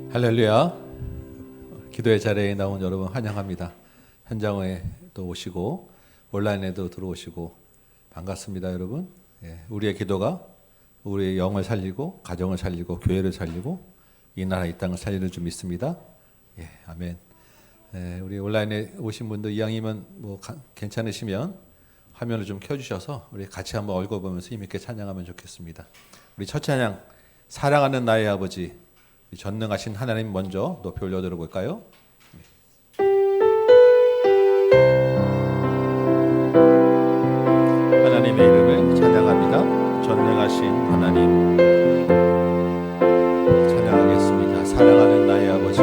할렐루야. 기도의 자리에 나온 여러분 환영합니다. 현장에 또 오시고 온라인에도 들어오시고 반갑습니다, 여러분. 우리의 기도가 우리의 영을 살리고 가정을 살리고 교회를 살리고 이 나라 이 땅을 살리는 줄 믿습니다. 아멘. 우리 온라인에 오신 분들 이왕이면 괜찮으시면 화면을 좀 켜주셔서 우리 같이 한번 얼굴 보면서 힘있게 찬양하면 좋겠습니다. 우리 첫 찬양, 사랑하는 나의 아버지, 전능하신 하나님 먼저 높이 올려 들어볼까요? 하나님의 이름을 찬양합니다. 전능하신 하나님 찬양하겠습니다. 사랑하는 나의 아버지,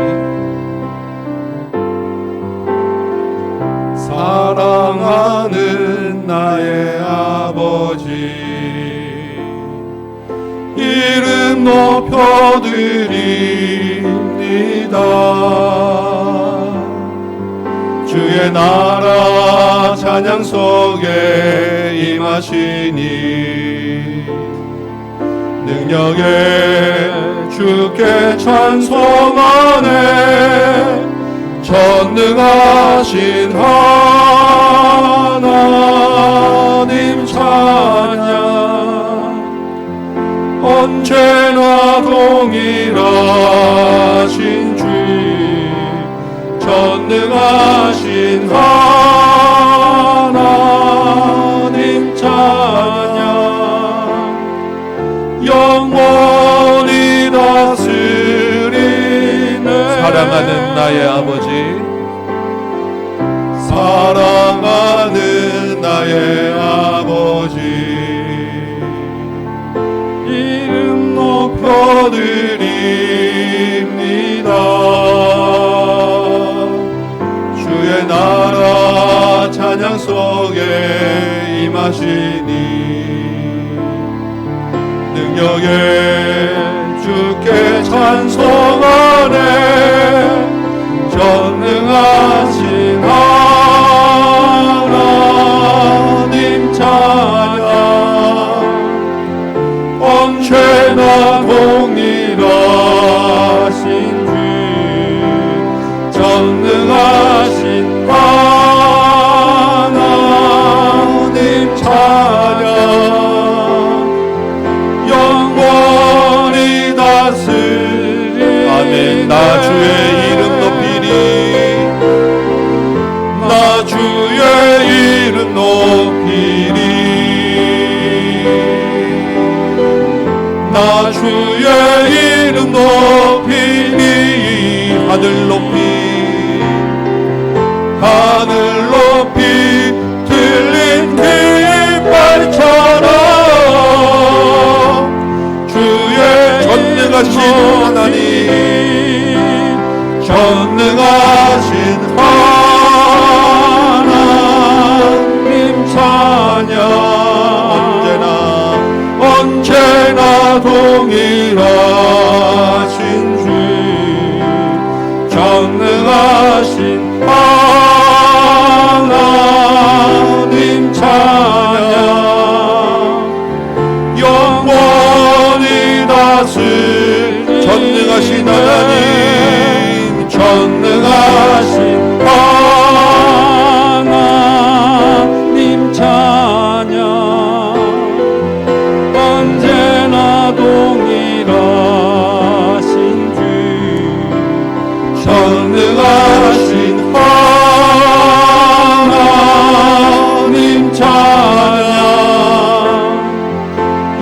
사랑하는 나의 아버지, 이름 높여드립니다. 주의 나라 찬양 속에 임하시니 능력에 주께 찬송하네. 전능하신 하나님 찬양, 언제나 동일하신 주, 전능하신 하나님 찬양, 영원히 다스리네. 사랑하는 나의 아버지, 사랑하는 나의 아버지, 이름 높여드립니다. 주의 나라 찬양 속에 임하시니 능력에 주께 찬송하네. 전능하신 하나님 찬양, 언제나 동일하신 주, 전능하신 하나님 찬양, 영원히 다스리. 아멘. 나 주의 이름 높이리, 나 주의 이름 높이리, 나 주의 이름 높이리. 하늘 높이, 하늘 높이 들린 깃발처럼 주의 전능하신 하나님, 전능하신 하나님 찬양, 언제나 동일하신 주, 전능하신 하나님 찬양, 영원히 다스리. 전능하신 하나님, 전능하신 하나님 찬양, 언제나 동일하신 주, 전능하신 하나님 찬양,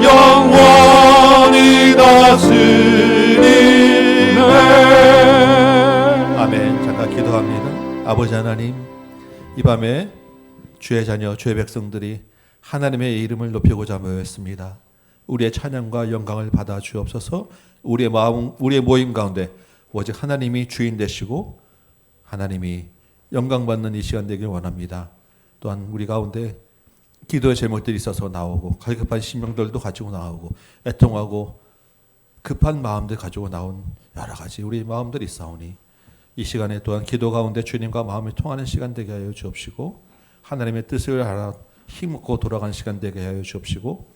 영원히 다스리네. 아멘. 잠깐 기도합니다. 아버지 하나님, 이 밤에 주의 자녀, 주의 백성들이 하나님의 이름을 높이고자 모였습니다. 우리의 찬양과 영광을 받아 주옵소서. 우리의 마음, 우리의 모임 가운데 오직 하나님이 주인 되시고 하나님이 영광 받는 이 시간 되길 원합니다. 또한 우리 가운데 기도의 제목들이 있어서 나오고 갈급한 심령들도 가지고 나오고 애통하고 급한 마음들 가지고 나온 여러 가지 우리 마음들이 있사오니 이 시간에 또한 기도 가운데 주님과 마음이 통하는 시간 되게 하여 주옵시고 하나님의 뜻을 알아 힘있고 돌아가는 시간 되게 하여 주옵시고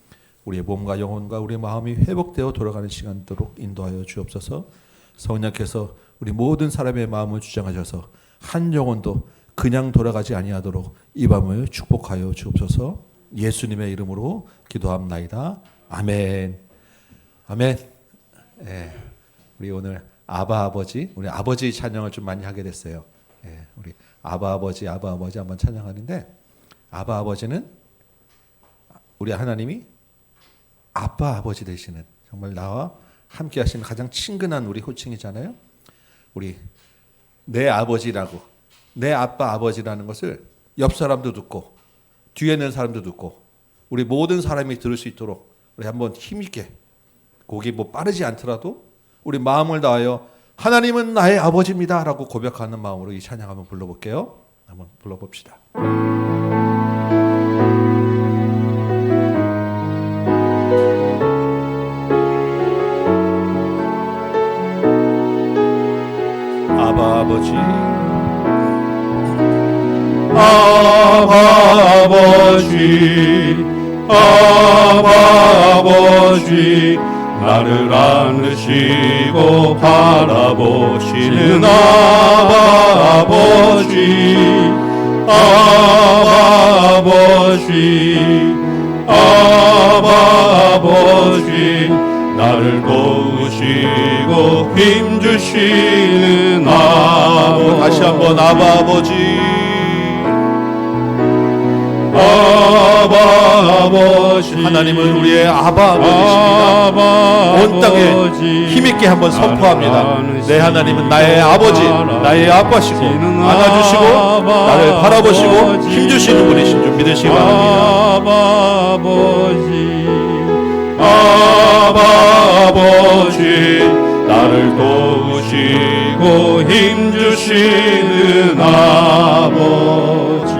우리의 몸과 영혼과 우리의 마음이 회복되어 돌아가는 시간도록 인도하여 주옵소서. 성령께서 우리 모든 사람의 마음을 주장하셔서 한 영혼도 그냥 돌아가지 아니하도록 이 밤을 축복하여 주옵소서. 예수님의 이름으로 기도합나이다. 아멘. 아멘. 예, 우리 오늘 아바 아버지, 우리 아버지 찬양을 좀 많이 하게 됐어요. 예, 우리 아바 아버지 한번 찬양하는데, 아바 아버지는 우리 하나님이 아빠 아버지 되시는, 정말 나와 함께 하시는 가장 친근한 우리 호칭이잖아요. 우리 내 아버지라고, 내 아빠 아버지라는 것을 옆 사람도 듣고 뒤에 있는 사람도 듣고 우리 모든 사람이 들을 수 있도록 우리 한번 힘있게, 곡이 뭐 빠르지 않더라도 우리 마음을 다하여 하나님은 나의 아버지입니다 라고 고백하는 마음으로 이 찬양 한번 불러볼게요. 한번 불러봅시다. 아바 아버지, 아바 아버지, 아바 아버지, 나를 안으시고 바라보시는 아바 아버지, 아바 아버지, 아바 아버지, 나를 도우시고 힘주시는 아버지. 다시 한번 아바 아버지, 아바 아버지. 하나님은 우리의 아바 아버지십니다. 온 땅에 힘있게 한번 선포합니다. 내 하나님은 나의 아버지, 나의 아빠시고 안아주시고 나를 바라보시고 힘주시는 분이신 줄 믿으시기 바랍니다. 아바 아버지, 아바 아버지, 나를 도우시고 힘주시는 아버지.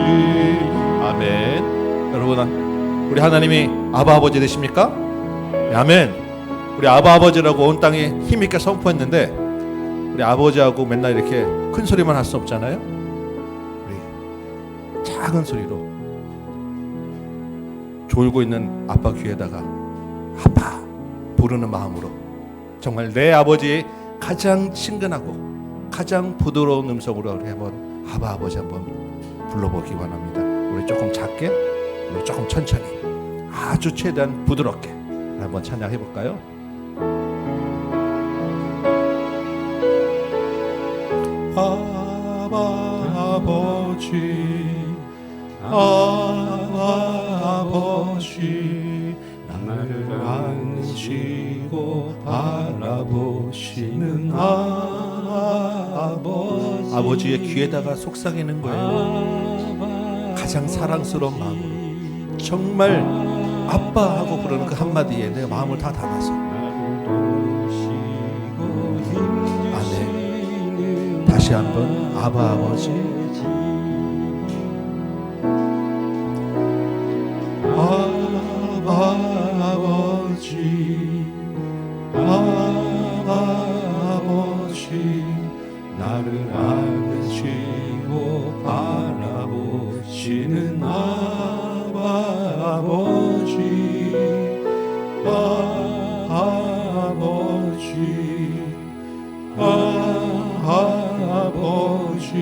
아멘. 여러분, 우리 하나님이 아바 아버지 되십니까? 네, 아멘. 우리 아바 아버지라고 온 땅에 힘있게 선포했는데, 우리 아버지하고 맨날 이렇게 큰 소리만 할 수 없잖아요. 우리 작은 소리로 졸고 있는 아빠 귀에다가 아빠 부르는 마음으로, 정말 내 아버지의 가장 친근하고 가장 부드러운 음성으로 우리 한번 아바 아버지 한번 불러보기 원합니다. 우리 조금 작게, 우리 조금 천천히, 아주 최대한 부드럽게 한번 찬양해 볼까요? 아바 아버지, 아바 아버지, 나를 안으시고 바라보시는 아버지. 아버지의 귀에다가 속삭이는 거예요. 가장 사랑스러운 마음으로, 정말 아빠 하고 부르는 그 한마디에 내 마음을 다 담아서. 아멘. 다시 한번 아바 아버지, 아바 아버지, 아바 아버지, 나를 안으시고 바라보시는 아바 아버지, 아버지, 아버지,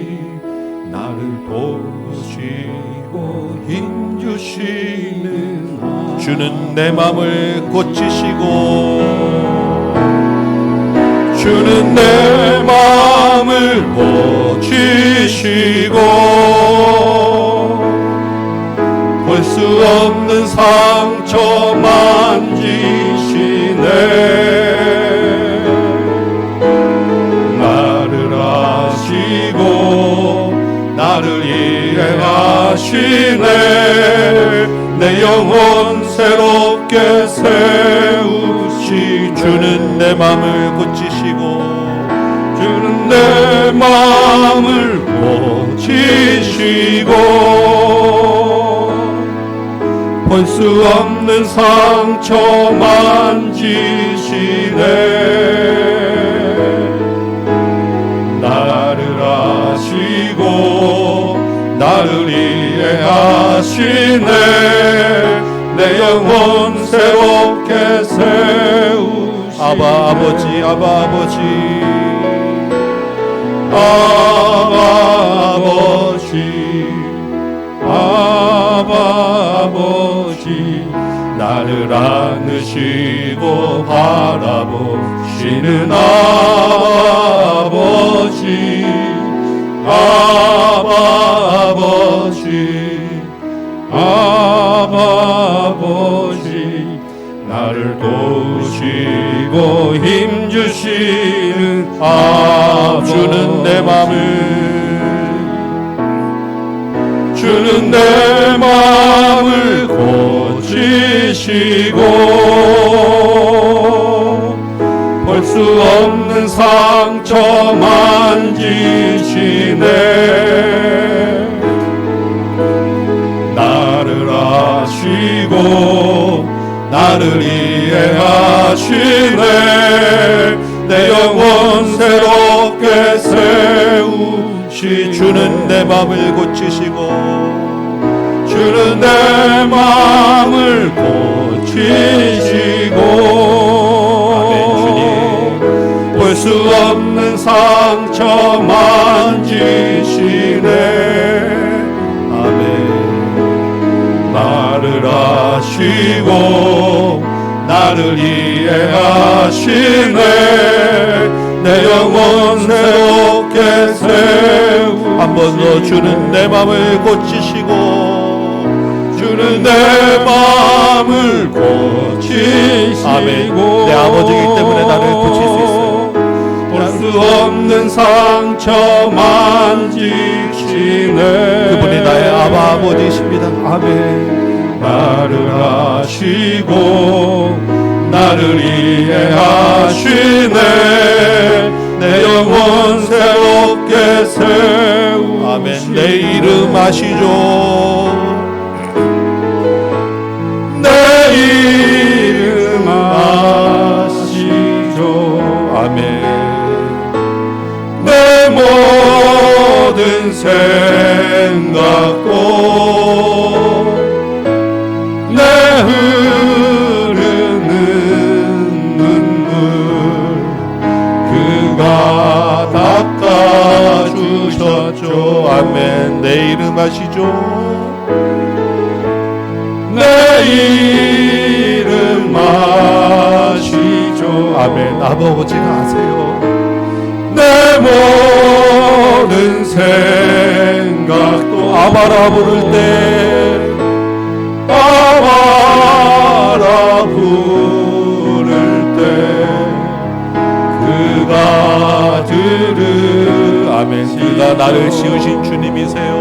나를 도우시고 힘주시는 주는 내 맘을 고치시고, 주는 내 마음을 고치시고 볼 수 없는 상처 만지시네. 나를 아시고 나를 이해하시네. 내 영혼 새롭게 세우시. 주는 내 맘을 고치시고, 주는 내 마음을 고치시고 볼 수 없는 상처 만지시네. 나를 아시고 나를 이해하시네. 내 영혼 새롭게 세우시네. 아바 아버지, 아바 아버지, 아버지 나를 안으시고 바라보시는 아버지 아버지 나를 도우시고 힘주시는 주는 내 맘을 고치시고 볼 수 없는 상처 만지시네 나를 아시고 나를 이해하시네 내 영혼 새롭게 세우시 주는 내 마음을 고치시고 주는 내 마음을 고치시고 볼 수 없는 상처 만지시네 아멘 나를 아시고 나를 이해하시네 내 영혼 새롭게 세우 한 번 더 주는 내 마음을 고치시고 주는 내 마음을 고치시고 아멘 내 아버지이기 때문에 나를 고칠 수 있어요 볼 수 없는 상처 만지시네 그분이 나의 아버지이십니다 아멘 나를 아시고 나를 이해하시네 내 영혼 새롭게 세우시네 아멘 내 이름 아시죠 내 이름 아시죠 아멘 내 모든 생각도 내 흐르는 눈물 그가 닦아주셨죠 아멘 내 이름 아시죠 내 이름 아시죠 아멘 아버지가 아세요 내 모든 생각도 아바라 부를 때 아바라 부를 때 그가 아멘 그가 나를 씌우신 주님이세요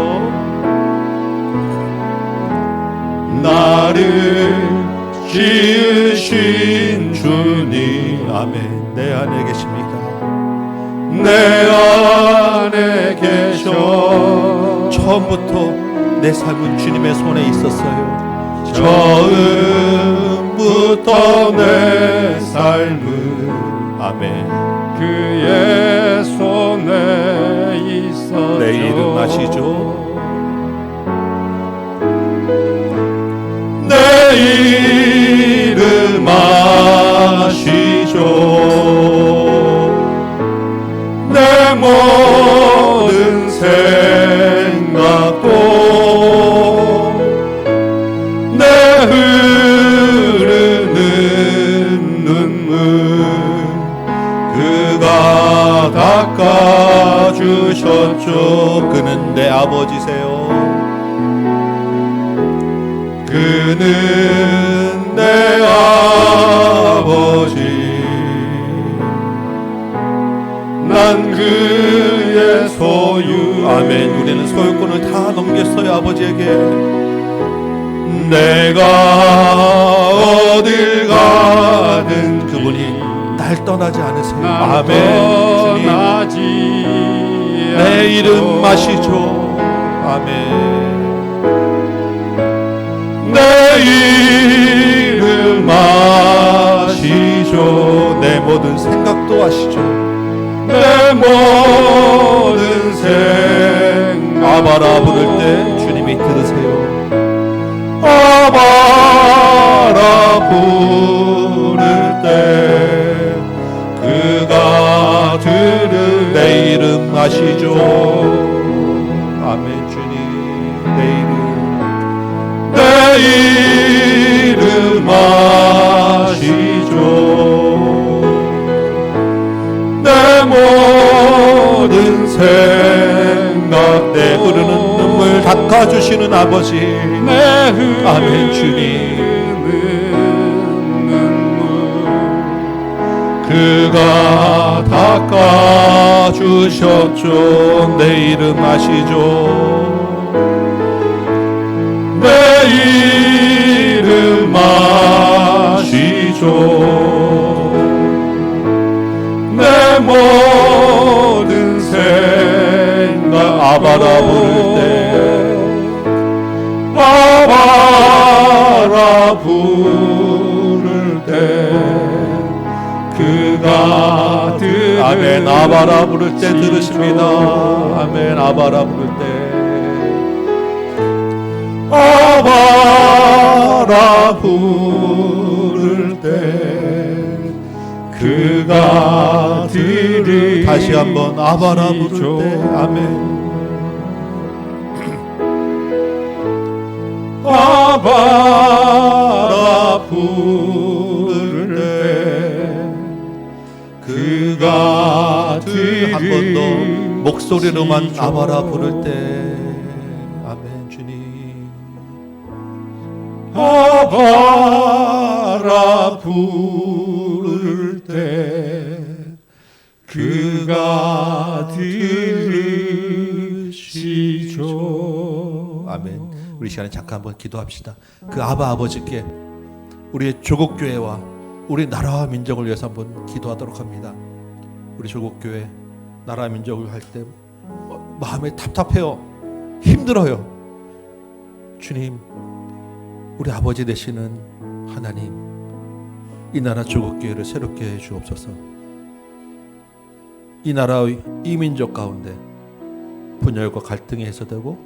나를 지으신 주님 아멘 내 안에 계십니다 내 안에 계셔 처음부터 내 삶은 주님의 손에 있었어요 처음부터 내 삶은 아멘 그의 손에 있었죠 내 이름 아시죠 내 이름 아시죠 내 모든 생각도 내 흐르는 눈물 그가 닦아주셨죠 그는 내 아버지세요 그는 내 아버지 난 그의 소유 아멘 우리는 소유권을 다 넘겼어요 아버지에게 내가 어딜 가든 그분이 날 떠나지 않으세요 아멘 주님 내 이름 아시죠 아멘 내 이름 아시죠 내 모든 생각도 아시죠 내 모든 생각 아바라 부를 때 주님이 들으세요 아바라 부를 때 그가 들으 내 내 이름 아시죠? 아멘. 주님 내 이름 아시죠. 내 모든 생각 내 흐르는 눈물 닦아주시는 아버지. 아멘. 주님 그가 닦아주셨죠. 내 이름 아시죠? 내 이름 아시죠. 내 모든 생각 아바라 부를 때 아바라 부를 때 그가 아멘. 아바라 부를 때 들으십니다. 아멘. 아바라 부를 때 아바라 부를 때 그가 들으시죠. 다시 한번 아바라 부를 때 아멘. 아바라 부를 때 그가 한 번 더 목소리로만 아바라 부를 때 아멘. 주님 아바라 부를 때 그가 들으시죠. 아멘. 우리 시간에 잠깐 한번 기도합시다. 그 아바 아버지께 우리의 조국 교회와 우리 나라와 민족을 위해서 한번 기도하도록 합니다. 우리 조국 교회 나라 민족을 할 때 마음에 답답해요. 힘들어요. 주님, 우리 아버지 되시는 하나님, 이 나라 조국 교회를 새롭게 해 주옵소서. 이 나라의 이 민족 가운데 분열과 갈등이 해소되고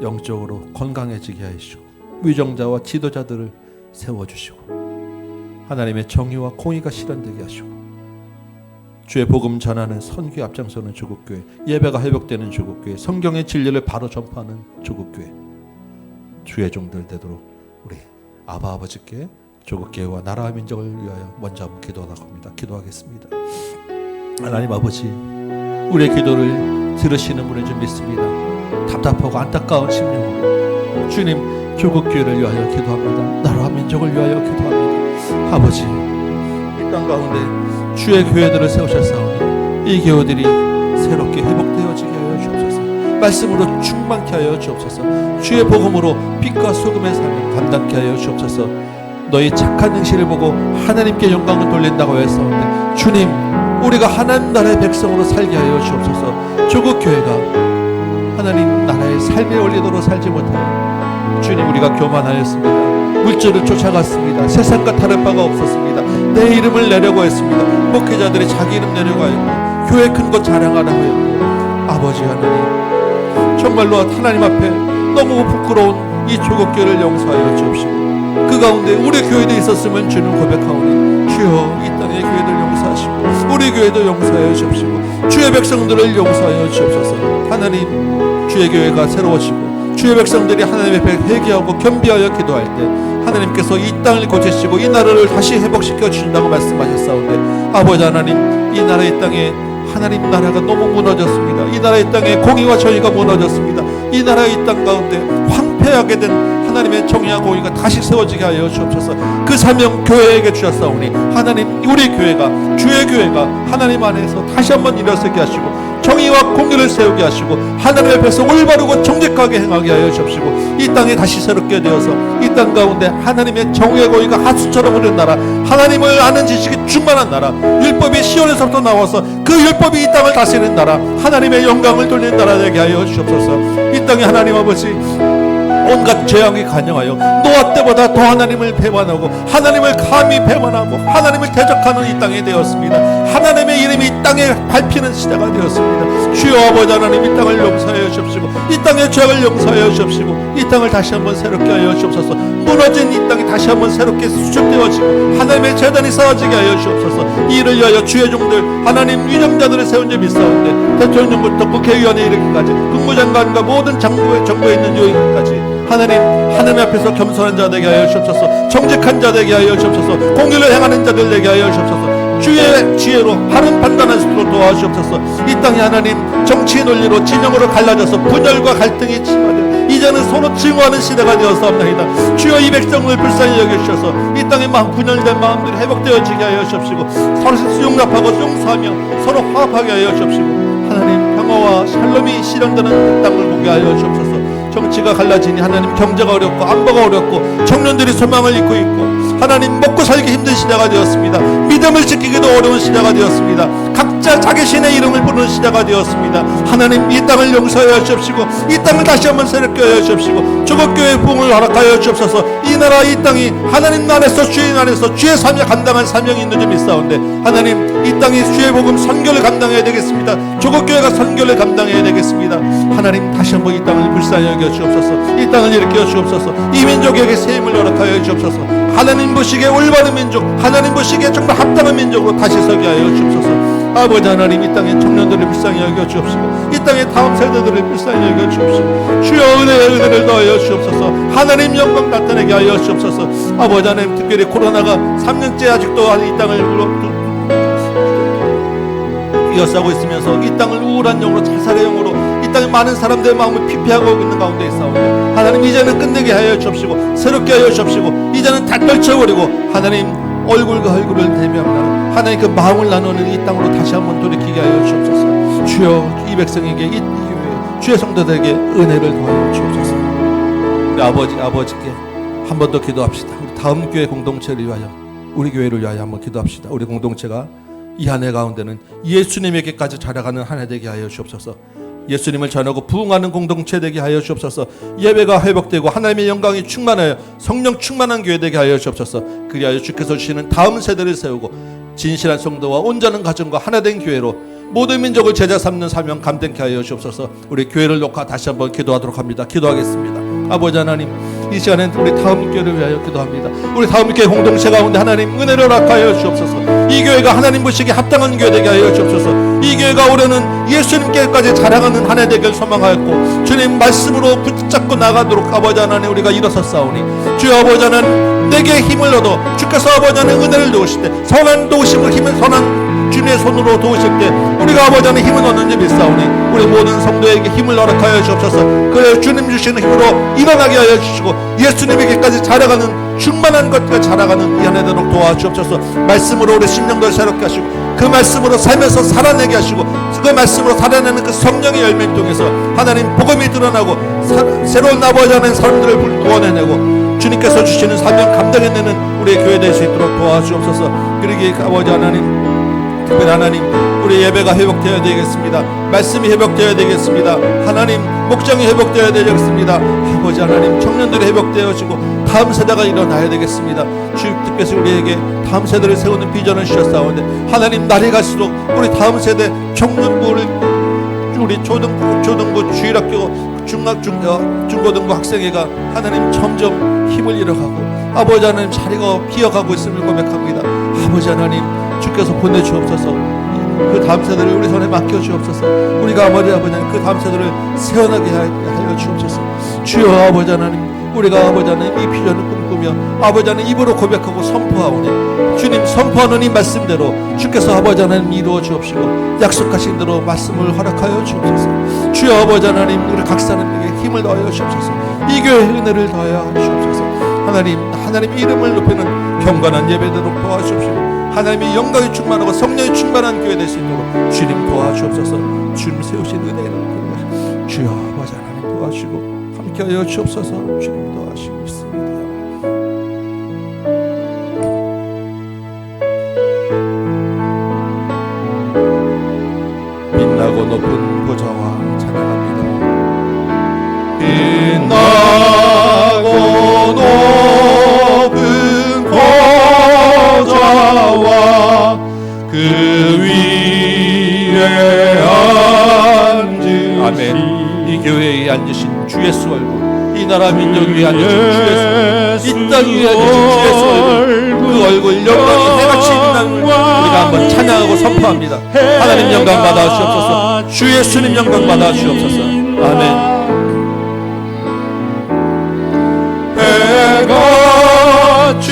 영적으로 건강해지게 하시고 위정자와 지도자들을 세워주시고 하나님의 정의와 공의가 실현되게 하시고 주의 복음 전하는 선교에 앞장서는 조국교회, 예배가 회복되는 조국교회, 성경의 진리를 바로 전파하는 조국교회, 주의 종들 되도록 우리 아바 아버지께 조국교회와 나라와 민족을 위하여 먼저 한번 기도하도록 합니다. 기도하겠습니다. 하나님 아버지, 우리의 기도를 들으시는 분인 줄 믿습니다. 답답하고 안타까운 심령, 주님 조국교회를 위하여 기도합니다. 나라와 민족을 위하여 기도합니다. 아버지, 이 땅 가운데 주의 교회들을 세우셨사오니 이 교회들이 새롭게 회복되어지게 하여 주옵소서. 말씀으로 충만케 하여 주옵소서. 주의 복음으로 빛과 소금의 삶을 감당케 하여 주옵소서. 너희 착한 행실을 보고 하나님께 영광을 돌린다고 했사오는데 주님, 우리가 하나님 나라의 백성으로 살게 하여 주옵소서. 조국교회가 하나님 나라의 삶의 원리대로 살지 못하여 주님, 우리가 교만하였습니다. 물질을 쫓아갔습니다. 세상과 다른 바가 없었습니다. 내 이름을 내려고 했습니다. 목회자들이 자기 이름 내려고 했고 교회 큰 것 자랑하라고 했고, 아버지 하나님, 정말로 하나님 앞에 너무 부끄러운 이 조국교회를 용서하여 주옵시고 그 가운데 우리 교회도 있었으면 주는 고백하오니 주여 이 땅의 교회들 용서하시고 우리 교회도 용서하여 주옵시고 주의 백성들을 용서하여 주옵소서. 하나님, 주의 교회가 새로워지고 주의 백성들이 하나님 앞에 회개하고 겸비하여 기도할 때 하나님께서 이 땅을 고치시고 이 나라를 다시 회복시켜 주신다고 말씀하셨사온데 아버지 하나님, 이 나라 이 땅에 하나님 나라가 너무 무너졌습니다. 이 나라 이 땅에 공의와 정의가 무너졌습니다. 이 나라 이 땅 가운데 황폐하게 된 하나님의 정의와 공의가 다시 세워지게 하여 주옵소서. 그 사명 교회에게 주셨사오니 하나님, 우리 교회가, 주의 교회가 하나님 안에서 다시 한번 일어서게 하시고 정의와 공의를 세우게 하시고 하나님 앞에서 올바르고 정직하게 행하게 하여 주옵시고 이 땅에 다시 새롭게 되어서 이 땅 가운데 하나님의 정의와 공의가 하수처럼 흐르는 나라, 하나님을 아는 지식이 충만한 나라, 율법이 시온에서부터 나와서 그 율법이 이 땅을 다스리는 나라, 하나님의 영광을 돌리는 나라 되게 하여 주옵소서. 이 땅에 하나님 아버지, 온갖 재앙이 간영하여 노아 때보다 더 하나님을 배반하고 하나님을 감히 배반하고 하나님을 대적하는 이 땅이 되었습니다. 하나님의 이름이 이 땅에 밟히는 시대가 되었습니다. 주여 아버지 하나님, 이 땅을 용서하여 주옵시고 이 땅의 죄악을 용서하여 주옵시고 이 땅을 다시 한번 새롭게 하여 주옵소서. 무너진 이 땅이 다시 한번 새롭게 수축되어지고 하나님의 재단이 쌓아지게 하여 주옵소서. 이를 위하여 주의 종들 하나님 위정자들을 세운 점 있사온데 대통령부터 국회의원에 이르기까지 국무장관과 모든 정부에 있는 요인까지 하나님 앞에서 겸손한 자 되게 하여 주옵소서. 정직한 자 되게 하여 주옵소서. 공의를 행하는 자들 되게 하여 주옵소서. 주의 지혜로 바른 판단할 수 있도록 도와주옵소서. 이 땅이 하나님 정치 논리로 진영으로 갈라져서 분열과 갈등이 심하되 이제는 서로 증오하는 시대가 되었사옵나이다. 주여 이 백성을 불쌍히 여겨주셔서 이 땅의 분열된 마음들이 회복되어지게 하여 주옵시고 서로 용납하고 용서하며 서로 화합하게 하여 주옵시고 하나님 평화와 샬롬이 실현되는 땅을 보게 하여 주옵소서. 정치가 갈라지니 하나님 경제가 어렵고 안보가 어렵고 청년들이 소망을 잃고 있고 하나님 먹고 살기 힘든 시대가 되었습니다. 믿음을 지키기도 어려운 시대가 되었습니다. 각자 자기 신의 이름을 부르는 시대가 되었습니다. 하나님 이 땅을 용서하여 주옵시고 이 땅을 다시 한번 새롭게 하여 주옵시고 조국교회 부흥을 허락하여 주옵소서. 이 나라 이 땅이 하나님 안에서 주인 안에서 주의 삶에 감당할 사명이 있는 점이 있사온데 하나님 이 땅이 주의 복음 선교를 감당해야 되겠습니다. 조국교회가 선교를 감당해야 되겠습니다. 하나님 다시 한번 이 땅을 불쌍히 여겨 주옵소서. 이 땅을 일으켜 주옵소서. 이 민족에게 새 힘을 허락하여 주옵소서. 하나님 보시기에 올바른 민족 하나님 보시기에 정말 합당한 민족으로 다시 서게 하여 주옵소서. 아버지 하나님 이 땅의 청년들을 불쌍히 여겨 주옵시고 이 땅의 다음 세대들을 불쌍히 여겨 주옵시고 주여 은혜를 더하여 주옵소서. 하나님 영광 나타내게 하여 주옵소서. 아버지 하나님 특별히 코로나가 3년째 아직도 이 땅을 이어싸고 있으면서 이 땅을 우울한 영으로 자살의 영으로 이 땅에 많은 사람들의 마음을 피폐하고 있는 가운데 있사오니 하나님 이제는 끝내게 하여 주옵시고 새롭게 하여 주옵시고 이제는 다 떨쳐버리고 하나님 얼굴과 얼굴을 대면하는 하나님 그 마음을 나누는 이 땅으로 다시 한번 돌이키게 하여 주옵소서. 주여 이 백성에게 이 주의 성도들에게 은혜를 더하여 주옵소서. 우리 아버지께 한 번 더 기도합시다. 우리 다음 교회 공동체를 위하여 우리 교회를 위하여 한번 기도합시다. 우리 공동체가 이 한 해 가운데는 예수님에게까지 자라가는 한 해 되게 하여 주옵소서. 예수님을 전하고 부흥하는 공동체 되게 하여 주옵소서. 예배가 회복되고 하나님의 영광이 충만하여 성령 충만한 교회 되게 하여 주옵소서. 그리하여 주께서 주시는 다음 세대를 세우고 진실한 성도와 온전한 가정과 하나된 교회로 모든 민족을 제자 삼는 사명 감당케 하여 주옵소서. 우리 교회를 놓고 다시 한번 기도하도록 합니다. 기도하겠습니다. 아버지 하나님 이 시간엔 우리 다음 교회를 위하여 기도합니다. 우리 다음 교회 공동체 가운데 하나님 은혜를 허락하여 주옵소서. 이 교회가 하나님 보시기에 합당한 교회 되게 하여 주옵소서. 이 교회가 올해는 예수님께까지 자라가는 한 해 되길 소망하였고 주님 말씀으로 붙잡고 나가도록 아버지 하나님 우리가 일어섰사오니 주여 아버지 하나님 내게 힘을 얻어 주께서 아버지 하나님 은혜를 도우실 때 선한 도우심을 힘을 선한 주님의 손으로 도우실 때 우리가 아버지 하나님 힘을 얻는 점이 있사오니 우리 모든 성도에게 힘을 허락하여 주옵소서. 그래 주님 주시는 힘으로 일어나게 하여 주시고 예수님에게까지 자라가는 충만한 것과 자라가는 이 한 해 되도록 도와주옵소서. 말씀으로 우리 심령들 새롭게 하시고 그 말씀으로 살면서 살아내게 하시고 그 말씀으로 살아내는 그 성령의 열매를 통해서 하나님 복음이 드러나고 새로운 아버지 하나님 사람들을 구원해내고 주님께서 주시는 사명 감당해내는 우리의 교회 될 수 있도록 도와주옵소서. 그러기에 아버지 하나님 특별히 하나님 우리 예배가 회복되어야 되겠습니다. 말씀이 회복되어야 되겠습니다. 하나님 목장이 회복되어야 되겠습니다. 아버지 하나님 청년들이 회복되어지고 다음 세대가 일어나야 되겠습니다. 주님께서 우리에게 다음 세대를 세우는 비전을 주셨사오는데 하나님 날이 갈수록 우리 다음 세대 청년부를 우리 초등부 주일학교 중고등부 학생회가 하나님 점점 힘을 잃어가고 아버지 하나님 자리가 비어가고 있음을 고백합니다. 아버지 하나님 주께서 보내주옵소서. 그 다음 세대를 우리 손에 맡겨주옵소서. 우리가 아버지 하나님 그 다음 세대를 세워나게 하여 주옵소서. 주여 아버지 하나님 우리가 아버지 하나님 이 비전을 꿈꾸며 아버지 하나님 입으로 고백하고 선포하오니 주님 선포하는 이 말씀대로 주께서 아버지 하나님 이루어 주옵시고 약속하신 대로 말씀을 허락하여 주옵소서. 주여 아버지 하나님 우리 각 사람에게 힘을 더하여 주옵소서. 이 교회의 은혜를 더하여 주옵소서. 하나님 이름을 높이는 경건한 예배대로 도와주옵시고 하나님의 영광이 충만하고 성령이 충만한 교회 될 수 있도록 주님 도와주옵소서. 주님 세우신 은혜를 주여 아버지 하나님 도와주시고 함께하여 주옵소서. 주님 도와주시고 있습니다. 빛나고 높은 보좌와 찬양합니다. 빛나고 높은 보좌와 그 위에 앉으신 아멘. 이 교회에 앉으신 주 예수 얼굴 이 나라 민족 위에 앉으신 주 예수 이 땅 위에 계신 주의 얼굴, 그 얼굴 영광이 해같이 있는 우리가 한번 찬양하고 선포합니다. 하나님 영광 받아 주옵소서. 주 예수님 영광 받아 주옵소서. 아멘. 해같이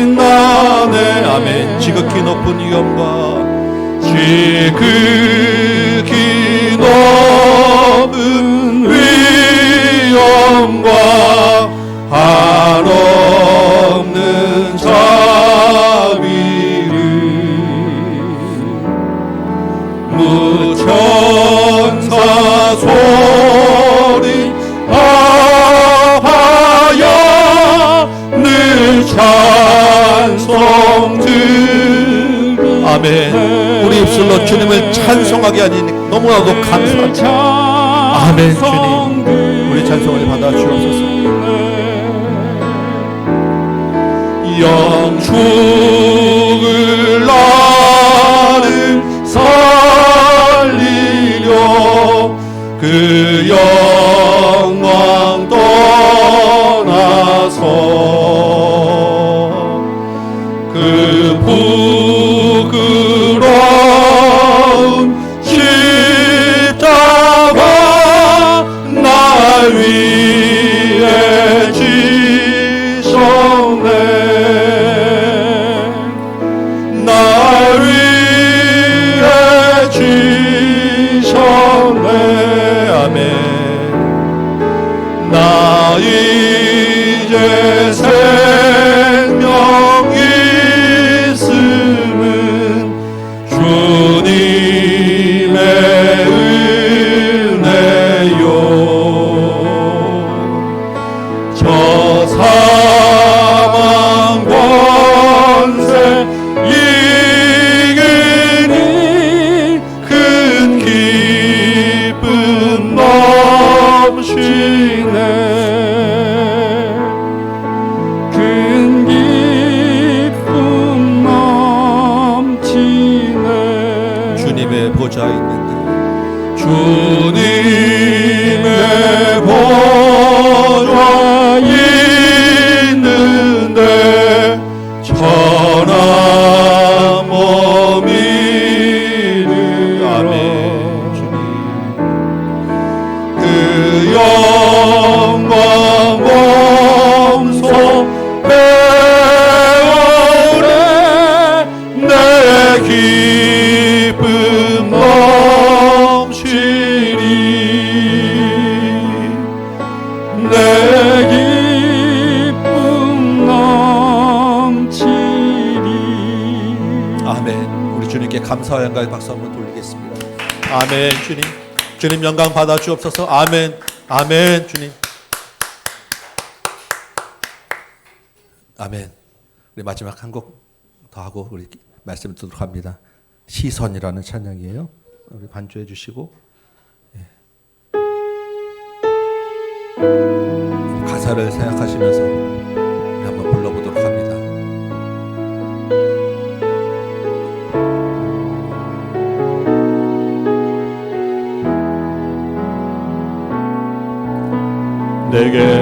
빛나네. 아멘. 지극히 높은 위엄과 지극히 높은 위엄과 한없는 자비를 무천사 소리 하여 늘 찬송 들으. 아멘. 우리 입술로 주님을 찬송하게 하니 너무나도 감사합니다. 아멘. 주님 우리 찬송을 받아 주옵소서. 영축을 나를 살리려 그 영광 떠나서 그 부끄러운 십자가 날 위해 지셨네. 날 위해 지셨네. 아멘. 나 이제 생명 있음은 주님의 은혜요. 저 사망 권세 이기니 큰 기쁨 넘치네. 큰 기쁨 넘치네. 주님의 보좌 있는데 주님의 보좌 있는데 천하 몸이를. 아멘. 주님 그 영광 몸소 배우래. 내 기쁨 넘치리. 내 기쁨 넘치리. 아멘. 우리 주님께 감사와 영광의 박수 한번 돌리겠습니다. 아멘. 주님 주님 영광 받아 주옵소서. 아멘. 아멘. 주님 아멘. 우리 마지막 한 곡 더 하고 우리 말씀 듣도록 합니다. 시선이라는 찬양이에요. 우리 반주해 주시고 가사를 생각하시면서 우리 한번 불러보도록 합니다.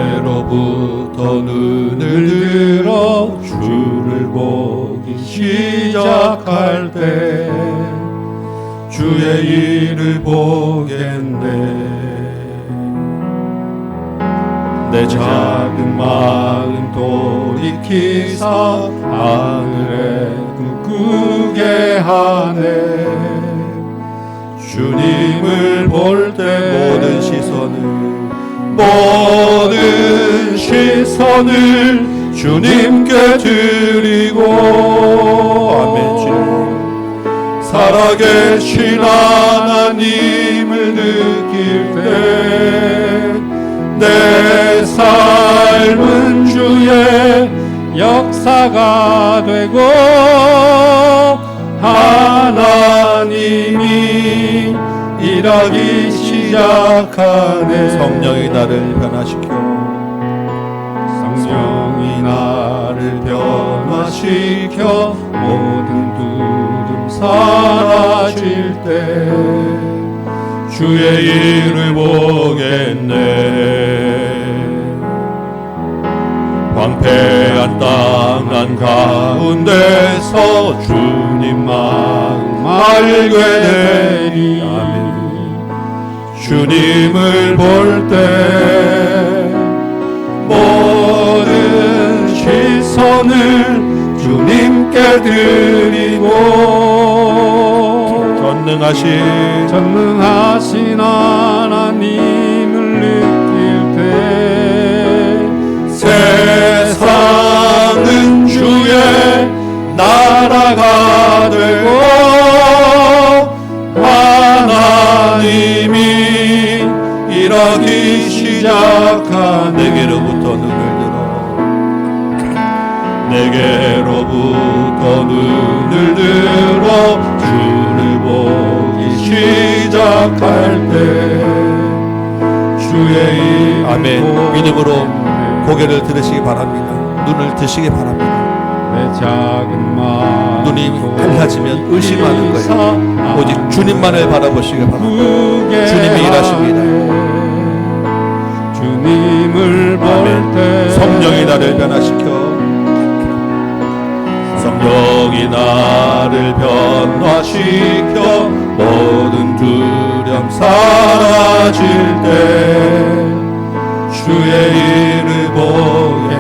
내게로부터 눈을 들어 주를 보기 시작할 때 주의 일을 보겠네. 내 작은 마음 돌이키사 하늘에 꿈꾸게 하네. 주님을 볼 때 모든 시선을 주님께 드리고. 아멘. 주님 살아계신 하나님을 느낄 때 내 삶은 주의 역사가 되고 하나님이 일하기 시작하네. 성령이 나를 변화시켜 성령이 나를 변화시켜 모든 두둠 사라질 때 주의 일을 보겠네. 황폐한 땅 한가운데서 주님 마음 알게 되리. 주님을 볼 때 모든 시선을 주님께 드리고 전능하신 하나님을 느낄 때 세상은 주의 나라가 되고 하나님이 일하기 시작한 내게로부터 눈을 들어 주를 보기 시작할 때 주의 이름 아멘. 믿음으로 고개를 들으시기 바랍니다. 눈을 드시기 바랍니다. 내 작은 마음 눈이 갈라지면 의심하는 거예요. 오직 주님만을 바라보시기 바랍니다. 주님이 일하십니다. 주님을 볼 때 성령이 나를 변화시켜 성령이 나를 변화시켜 모든 두려움 사라질 때 주의 일을 보게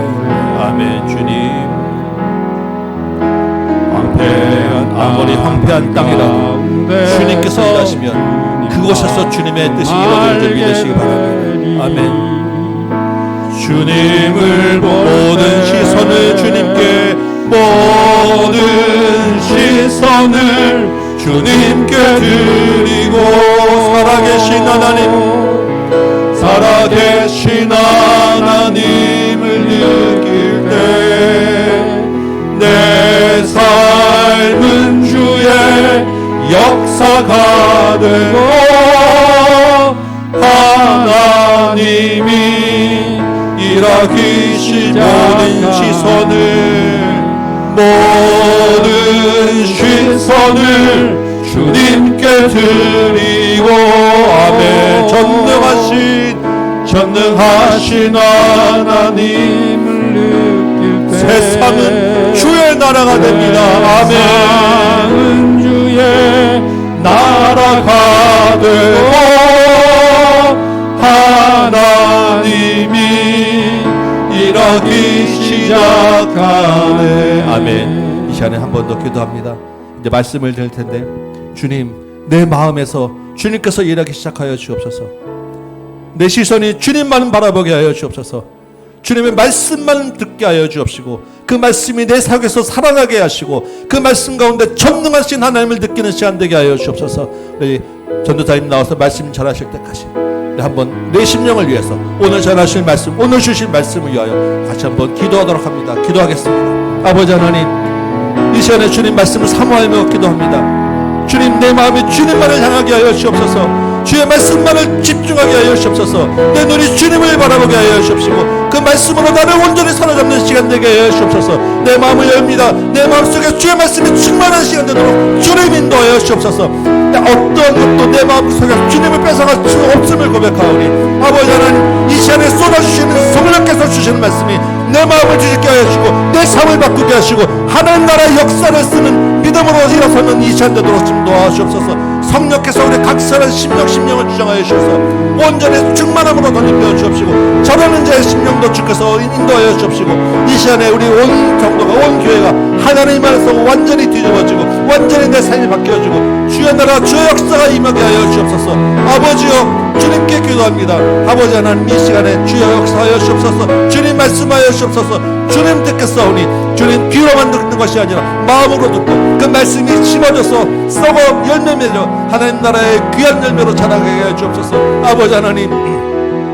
아멘. 주님 아무리 황폐한 땅이라도 주님께서 일하시면 그곳에서 주님의 뜻이 이루어질 줄 믿으시기 바랍니다. 아멘. 주님을 모든 시선을 주님께 모든 시선을 주님께 드리고 살아계신 하나님을 느낄 때 내 삶은 주의 역사가 되고 하나님이 일하기 시작한 모든 시선을 주님께 드리고 아멘. 전능하신 하나님을 느낄 때 세상은 주의 나라가 됩니다. 아멘. 주의 나라가 되고 하나님이 일하기 시작하네. 아멘. 이 시간에 한 번 더 기도합니다. 이제 말씀을 드릴 텐데 주님 내 마음에서 주님께서 일하기 시작하여 주옵소서. 내 시선이 주님만 바라보게 하여 주옵소서. 주님의 말씀만 듣게 하여 주옵시고 그 말씀이 내 삶에서 살아나게 하시고 그 말씀 가운데 전능하신 하나님을 느끼는 시간 되게 하여 주옵소서. 우리 전도사님 나와서 말씀 전하실 때까지 한번 내 심령을 위해서 오늘 전하실 말씀, 오늘 주실 말씀을 위하여 같이 한번 기도하도록 합니다. 기도하겠습니다. 아버지 하나님, 이 시간에 주님 말씀을 사모하며 기도합니다. 주님, 내 마음이 주님만을 향하게 하여 주옵소서. 주의 말씀만을 집중하게 하여 주옵소서. 내 눈이 주님을 바라보게 하여 주옵시고 그 말씀으로 나를 온전히 사로잡는 시간 되게 하여 주옵소서. 내 마음을 열입니다. 내 마음속에 주의 말씀이 충만한 시간 되도록 주님 인도하여 주옵소서. 어떤 것도 내 마음속에 주님을 뺏어갈 수 없음을 고백하오니 아버지 하나님, 이 시간에 쏟아주시는 성령께서 주시는 말씀이 내 마음을 뒤집게 하여 주시고 내 삶을 바꾸게 하시고 하나님 나라의 역사를 쓰는 믿음으로 일어서는 이 시간 되도록 좀 도와주옵소서. 성령께서 우리 각 사람 심령을 주장하여 주셔서 온전히 충만함으로 던집혀 주옵시고 저러는 자의 심령도 주께서 인도하여 주옵시고 이 시간에 우리 온 성도가 온 교회가 하나님 안에서 완전히 뒤집어지고 완전히 내 삶이 바뀌어지고 주의 나라 주의 역사가 임하게 하여 주옵소서. 아버지여, 주님께 기도합니다. 아버지 하나님, 이 시간에 주의 역사하여 주옵소서. 주님 말씀하여 주옵소서. 주님 듣겠사오니 주님 귀로만 듣는 것이 아니라 마음으로 듣고 그 말씀이 심어져서 썩어 열매 맺어 하나님 나라의 귀한 열매로 자라게 하여 주옵소서. 아버지 하나님,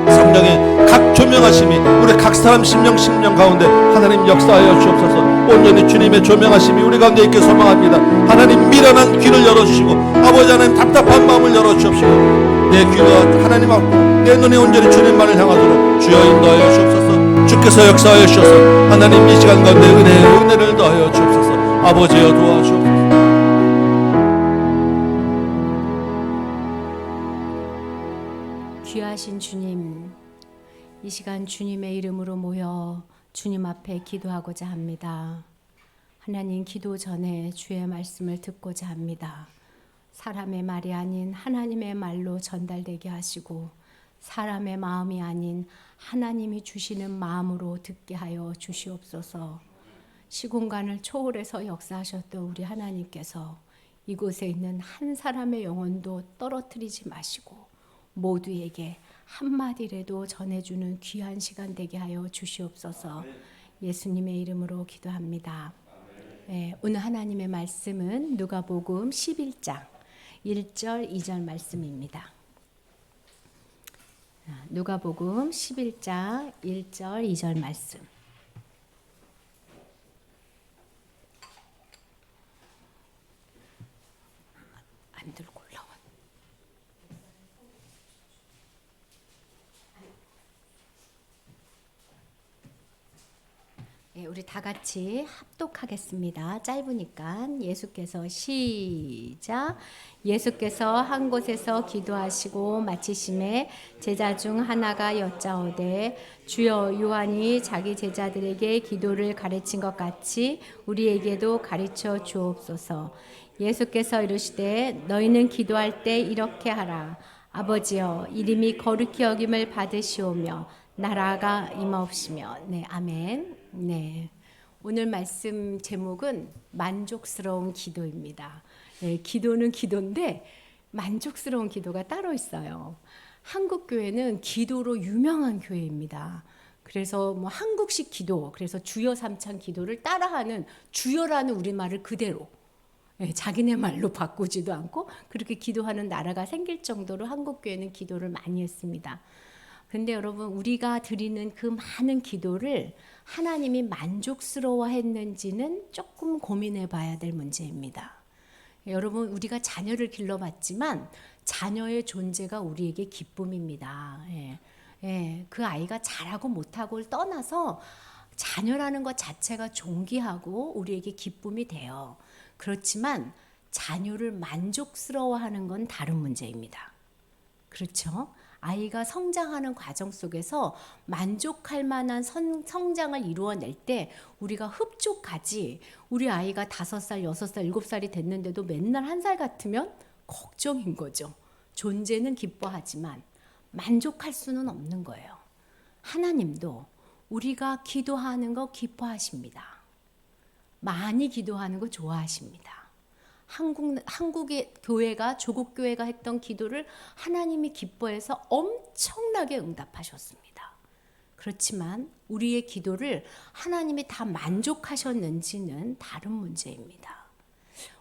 성령의 각 조명하심이 우리 각 사람 심령 가운데 하나님 역사하여 주옵소서. 온전히 주님의 조명하심이 우리 가운데 있게 소망합니다. 하나님, 미련한 귀를 열어주시고 아버지 하나님, 답답한 마음을 열어주옵시고 내 귀가 하나님 앞고 내 눈이 온전히 주님만을 향하도록 주여 인도하여 주옵소서. 주께서 역사하여 주셔서 하나님 이 시간 가운데 은혜를 더하여 주옵소서. 아버지여, 도와주옵소서. 귀하신 주님, 이 시간 주님의 이름으로 모여 주님 앞에 기도하고자 합니다. 하나님, 기도 전에 주의 말씀을 듣고자 합니다. 사람의 말이 아닌 하나님의 말로 전달되게 하시고 사람의 마음이 아닌 하나님이 주시는 마음으로 듣게 하여 주시옵소서. 시공간을 초월해서 역사하셨던 우리 하나님께서 이곳에 있는 한 사람의 영혼도 떨어뜨리지 마시고 모두에게 한마디라도 전해주는 귀한 시간 되게 하여 주시옵소서. 예수님의 이름으로 기도합니다. 네, 오늘 하나님의 말씀은 누가복음 11장 1절 2절 말씀입니다. 누가복음 11장 1절 2절 말씀. 안 들고 올라와. 네, 우리 다 같이 합독하겠습니다. 짧으니까 예수께서 시작. 예수께서 한 곳에서 기도하시고 마치심에 제자 중 하나가 여짜오되 주여, 요한이 자기 제자들에게 기도를 가르친 것 같이 우리에게도 가르쳐 주옵소서. 예수께서 이르시되 너희는 기도할 때 이렇게 하라. 아버지여, 이름이 거룩히 여김을 받으시오며 나라가 임하옵시며. 네, 아멘. 네, 오늘 말씀 제목은 만족스러운 기도입니다. 네, 기도는 기도인데 만족스러운 기도가 따로 있어요. 한국 교회는 기도로 유명한 교회입니다. 그래서 뭐 한국식 기도, 그래서 주여 삼창 기도를 따라하는 주여라는 우리말을 그대로 자기네 말로 바꾸지도 않고 그렇게 기도하는 나라가 생길 정도로 한국 교회는 기도를 많이 했습니다. 근데 여러분, 우리가 드리는 그 많은 기도를 하나님이 만족스러워 했는지는 조금 고민해 봐야 될 문제입니다. 여러분, 우리가 자녀를 길러봤지만 자녀의 존재가 우리에게 기쁨입니다. 그 아이가 잘하고 못하고를 떠나서 자녀라는 것 자체가 존귀하고 우리에게 기쁨이 돼요. 그렇지만 자녀를 만족스러워하는 건 다른 문제입니다. 그렇죠? 아이가 성장하는 과정 속에서 만족할 만한 성장을 이루어낼 때 우리가 흡족하지, 우리 아이가 5살, 6살, 7살이 됐는데도 맨날 1살 같으면 걱정인 거죠. 존재는 기뻐하지만 만족할 수는 없는 거예요. 하나님도 우리가 기도하는 거 기뻐하십니다. 많이 기도하는 거 좋아하십니다. 한국의 교회가, 조국 교회가 했던 기도를 하나님이 기뻐해서 엄청나게 응답하셨습니다. 그렇지만 우리의 기도를 하나님이 다 만족하셨는지는 다른 문제입니다.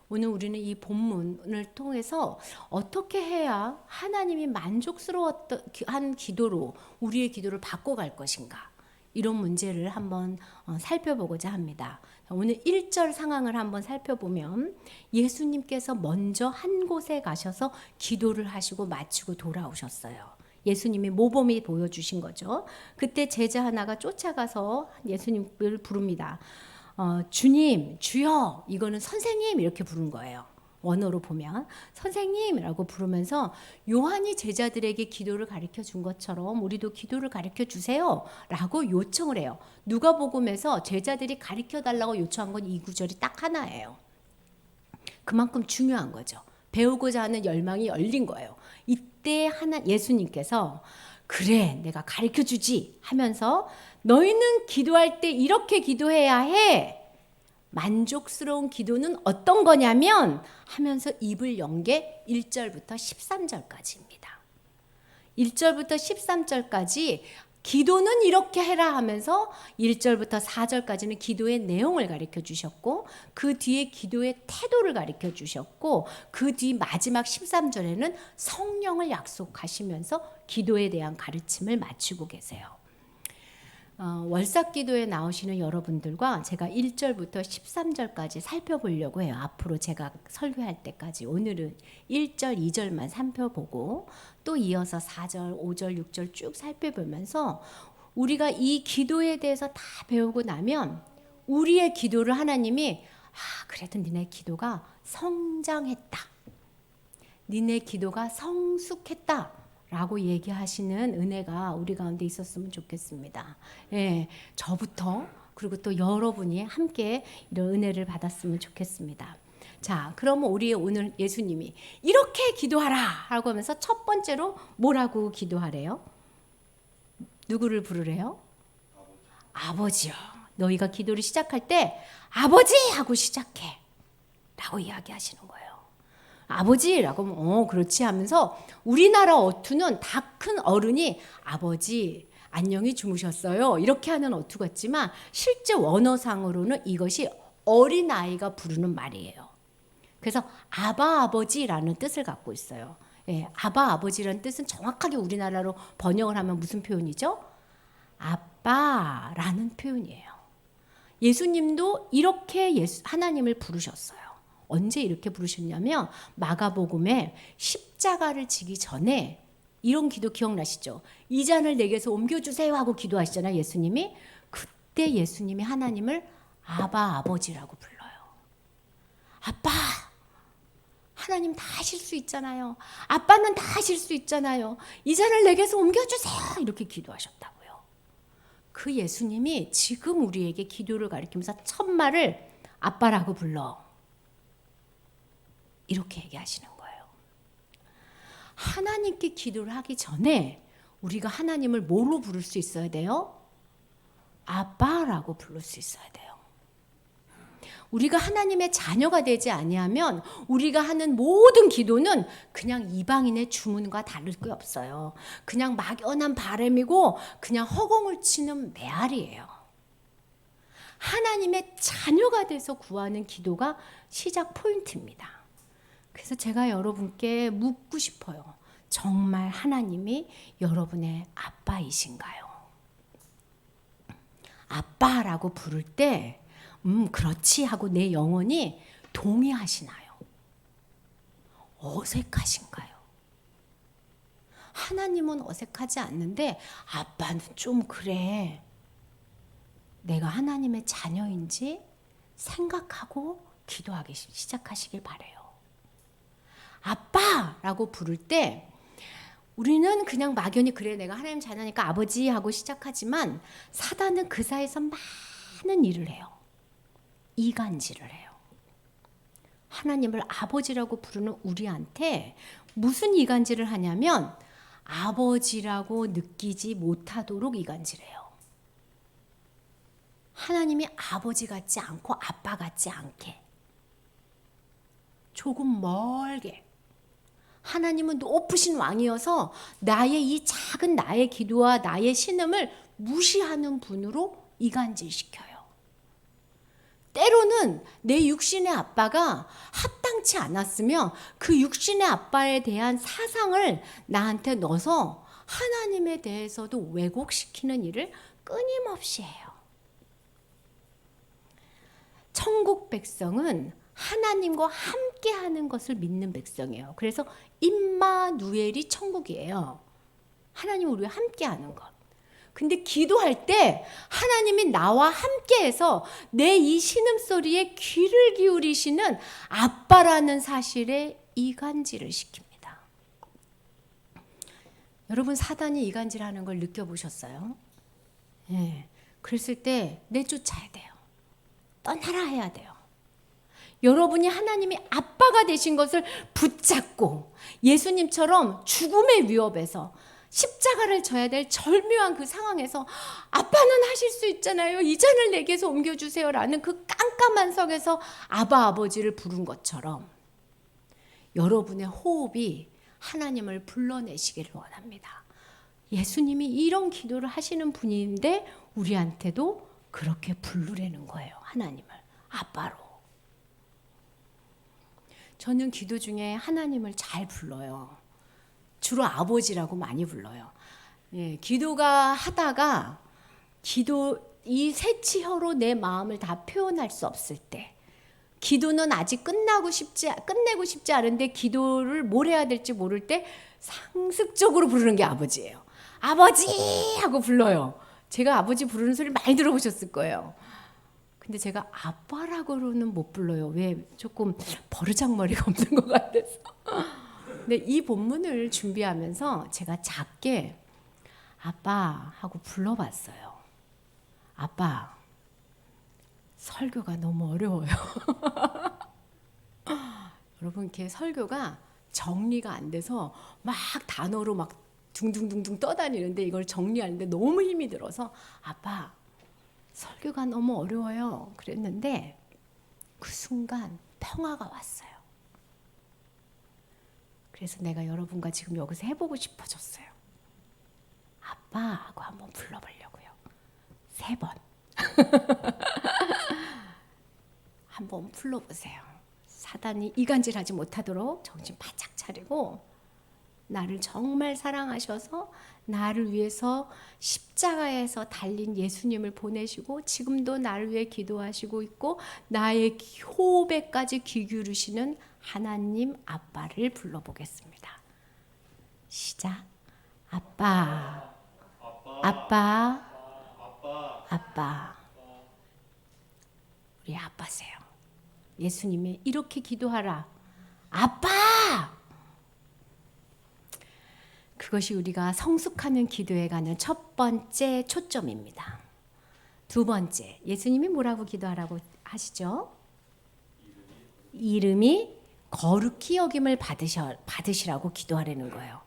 오늘 우리는 이 본문을 통해서 어떻게 해야 하나님이 만족스러웠던 기도로 우리의 기도를 바꿔갈 것인가, 이런 문제를 한번 살펴보고자 합니다. 오늘 1절 상황을 한번 살펴보면 예수님께서 먼저 한 곳에 가셔서 기도를 하시고 마치고 돌아오셨어요. 예수님이 모범이 보여주신 거죠. 그때 제자 하나가 쫓아가서 예수님을 부릅니다. 주님, 주여, 이거는 선생님 이렇게 부른 거예요. 원어로 보면 선생님이라고 부르면서 요한이 제자들에게 기도를 가르쳐 준 것처럼 우리도 기도를 가르쳐 주세요 라고 요청을 해요. 누가복음에서 제자들이 가르쳐 달라고 요청한 건 이 구절이 딱 하나예요. 그만큼 중요한 거죠. 배우고자 하는 열망이 열린 거예요. 이때 예수님께서 그래, 내가 가르쳐 주지 하면서 너희는 기도할 때 이렇게 기도해야 해. 만족스러운 기도는 어떤 거냐면 하면서 입을 연 게 1절부터 13절까지입니다. 1절부터 13절까지 기도는 이렇게 해라 하면서 1절부터 4절까지는 기도의 내용을 가르쳐 주셨고 그 뒤에 기도의 태도를 가르쳐 주셨고 그 뒤 마지막 13절에는 성령을 약속하시면서 기도에 대한 가르침을 마치고 계세요. 월삭기도에 나오시는 여러분들과 제가 1절부터 13절까지 살펴보려고 해요. 앞으로 제가 설교할 때까지. 오늘은 1절, 2절만 살펴보고 또 이어서 4절, 5절, 6절 쭉 살펴보면서 우리가 이 기도에 대해서 다 배우고 나면 우리의 기도를 하나님이 그래도 니네 기도가 성장했다, 니네 기도가 성숙했다 라고 얘기하시는 은혜가 우리 가운데 있었으면 좋겠습니다. 예, 저부터 그리고 또 여러분이 함께 이런 은혜를 받았으면 좋겠습니다. 자, 그러면 우리 오늘 예수님이 이렇게 기도하라 라고 하면서 첫 번째로 뭐라고 기도하래요? 누구를 부르래요? 아버지요. 너희가 기도를 시작할 때 아버지 하고 시작해 라고 이야기하시는 거예요. 아버지라고 하면 그렇지 하면서 우리나라 어투는 다 큰 어른이 아버지 안녕히 주무셨어요 이렇게 하는 어투 같지만 실제 원어상으로는 이것이 어린아이가 부르는 말이에요. 그래서 아바 아버지라는 뜻을 갖고 있어요. 예, 아바 아버지라는 뜻은 정확하게 우리나라로 번역을 하면 무슨 표현이죠? 아빠라는 표현이에요. 예수님도 이렇게 하나님을 부르셨어요. 언제 이렇게 부르셨냐면 마가복음에 십자가를 지기 전에 이런 기도 기억나시죠? 이 잔을 내게서 옮겨주세요 하고 기도하시잖아요. 예수님이. 그때 예수님이 하나님을 아바 아버지라고 불러요. 아빠, 하나님 다 하실 수 있잖아요. 아빠는 다 하실 수 있잖아요. 이 잔을 내게서 옮겨주세요 이렇게 기도하셨다고요. 그 예수님이 지금 우리에게 기도를 가르치면서 첫 말을 아빠라고 불러 이렇게 얘기하시는 거예요. 하나님께 기도를 하기 전에 우리가 하나님을 뭐로 부를 수 있어야 돼요? 아빠라고 부를 수 있어야 돼요. 우리가 하나님의 자녀가 되지 아니하면 우리가 하는 모든 기도는 그냥 이방인의 주문과 다를 게 없어요. 그냥 막연한 바람이고 그냥 허공을 치는 메아리예요. 하나님의 자녀가 돼서 구하는 기도가 시작 포인트입니다. 그래서 제가 여러분께 묻고 싶어요. 정말 하나님이 여러분의 아빠이신가요? 아빠라고 부를 때 그렇지 하고 내 영혼이 동의하시나요? 어색하신가요? 하나님은 어색하지 않는데 아빠는 좀 그래. 내가 하나님의 자녀인지 생각하고 기도하기 시작하시길 바래요. 아빠라고 부를 때 우리는 그냥 막연히 그래 내가 하나님 자녀니까 아버지 하고 시작하지만 사단은 그 사이에서 많은 일을 해요. 이간질을 해요. 하나님을 아버지라고 부르는 우리한테 무슨 이간질을 하냐면 아버지라고 느끼지 못하도록 이간질해요. 하나님이 아버지 같지 않고 아빠 같지 않게 조금 멀게 하나님은 높으신 왕이어서 나의 이 작은 나의 기도와 나의 신음을 무시하는 분으로 이간질시켜요. 때로는 내 육신의 아빠가 합당치 않았으면 그 육신의 아빠에 대한 사상을 나한테 넣어서 하나님에 대해서도 왜곡시키는 일을 끊임없이 해요. 천국 백성은 하나님과 함께하는 것을 믿는 백성이에요. 그래서 임마누엘이 천국이에요. 하나님 우리와 함께하는 것. 근데 기도할 때 하나님이 나와 함께해서 내 이 신음소리에 귀를 기울이시는 아빠라는 사실에 이간질을 시킵니다. 여러분 사단이 이간질하는 걸 느껴보셨어요? 예. 그랬을 때 내쫓아야 돼요. 떠나라 해야 돼요. 여러분이 하나님이 아빠가 되신 것을 붙잡고 예수님처럼 죽음의 위협에서 십자가를 져야 될 절묘한 그 상황에서 아빠는 하실 수 있잖아요. 이 잔을 내게서 옮겨주세요 라는 그 깜깜한 성에서 아바 아버지를 부른 것처럼 여러분의 호흡이 하나님을 불러내시기를 원합니다. 예수님이 이런 기도를 하시는 분인데 우리한테도 그렇게 부르라는 거예요. 하나님을 아빠로. 저는 기도 중에 하나님을 잘 불러요. 주로 아버지라고 많이 불러요. 예, 기도가 하다가 이 새치혀로 내 마음을 다 표현할 수 없을 때 기도는 아직 끝내고 싶지 않은데 기도를 뭘 해야 될지 모를 때 상습적으로 부르는 게 아버지예요. 아버지 하고 불러요. 제가 아버지 부르는 소리 많이 들어보셨을 거예요. 근데 제가 아빠라고는 못 불러요. 왜? 조금 버르장머리가 없는 것 같아서. 근데 이 본문을 준비하면서 제가 작게 아빠 하고 불러봤어요. 아빠, 설교가 너무 어려워요. 여러분, 이렇게 설교가 정리가 안 돼서 막 단어로 막 둥둥둥둥 떠다니는데 이걸 정리하는데 너무 힘이 들어서 아빠, 설교가 너무 어려워요. 그랬는데 그 순간 평화가 왔어요. 그래서 내가 여러분과 지금 여기서 해보고 싶어졌어요. 아빠 하고 한번 불러보려고요. 3번. 한번 불러보세요. 사단이 이간질하지 못하도록 정신 바짝 차리고 나를 정말 사랑하셔서 나를 위해서 십자가에서 달린 예수님을 보내시고 지금도 나를 위해 기도하시고 있고 나의 호흡에까지 귀 기울이시는 하나님 아빠를 불러보겠습니다. 시작. 아빠, 아빠, 아빠. 우리 아빠세요. 예수님이 이렇게 기도하라. 아빠! 그것이 우리가 성숙하는 기도에 가는 첫 번째 초점입니다. 두 번째, 예수님이 뭐라고 기도하라고 하시죠? 이름이 거룩히 여김을 받으시라고 기도하라는 거예요.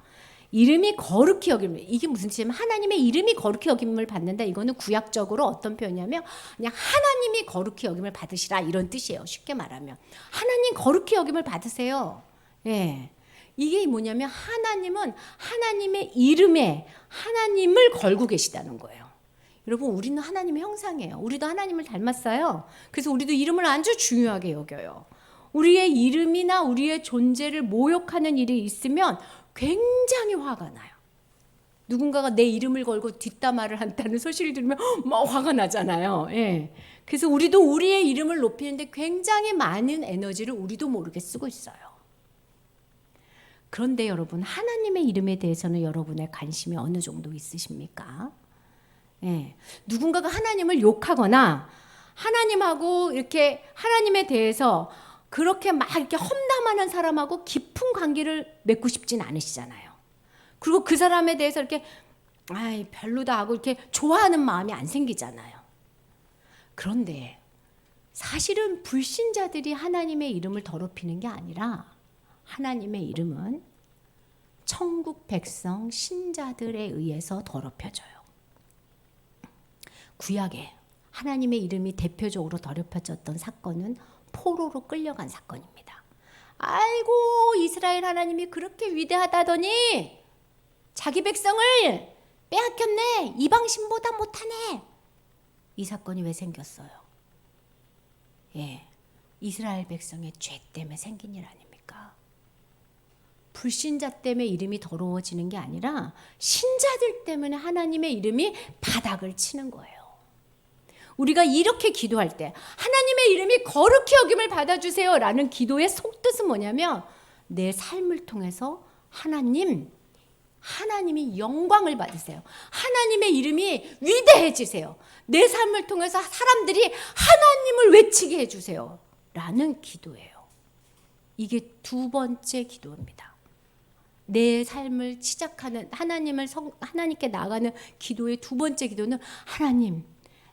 이름이 거룩히 여김을, 이게 무슨 뜻이냐면 하나님의 이름이 거룩히 여김을 받는다. 이거는 구약적으로 어떤 표현이냐면 그냥 하나님이 거룩히 여김을 받으시라 이런 뜻이에요. 쉽게 말하면 하나님 거룩히 여김을 받으세요. 예. 이게 뭐냐면 하나님은 하나님의 이름에 하나님을 걸고 계시다는 거예요. 여러분, 우리는 하나님의 형상이에요. 우리도 하나님을 닮았어요. 그래서 우리도 이름을 아주 중요하게 여겨요. 우리의 이름이나 우리의 존재를 모욕하는 일이 있으면 굉장히 화가 나요. 누군가가 내 이름을 걸고 뒷담화를 한다는 소식을 들으면 막 화가 나잖아요. 예. 그래서 우리도 우리의 이름을 높이는데 굉장히 많은 에너지를 우리도 모르게 쓰고 있어요. 그런데 여러분, 하나님의 이름에 대해서는 여러분의 관심이 어느 정도 있으십니까? 예. 누군가가 하나님을 욕하거나 하나님하고 이렇게 하나님에 대해서 그렇게 막 이렇게 험담하는 사람하고 깊은 관계를 맺고 싶진 않으시잖아요. 그리고 그 사람에 대해서 이렇게 아이 별로다 하고 이렇게 좋아하는 마음이 안 생기잖아요. 그런데 사실은 불신자들이 하나님의 이름을 더럽히는 게 아니라 하나님의 이름은 천국 백성 신자들에 의해서 더럽혀져요. 구약에 하나님의 이름이 대표적으로 더럽혀졌던 사건은 포로로 끌려간 사건입니다. 아이고, 이스라엘 하나님이 그렇게 위대하다더니 자기 백성을 빼앗겼네. 이방 신보다 못하네. 이 사건이 왜 생겼어요? 예, 이스라엘 백성의 죄 때문에 생긴 일 아닙니까? 불신자 때문에 이름이 더러워지는 게 아니라 신자들 때문에 하나님의 이름이 바닥을 치는 거예요. 우리가 이렇게 기도할 때 하나님의 이름이 거룩히 여김을 받아주세요 라는 기도의 속뜻은 뭐냐면 내 삶을 통해서 하나님이 영광을 받으세요. 하나님의 이름이 위대해지세요. 내 삶을 통해서 사람들이 하나님을 외치게 해주세요 라는 기도예요. 이게 두 번째 기도입니다. 내 삶을 시작하는 하나님께 나아가는 기도의 두 번째 기도는 하나님,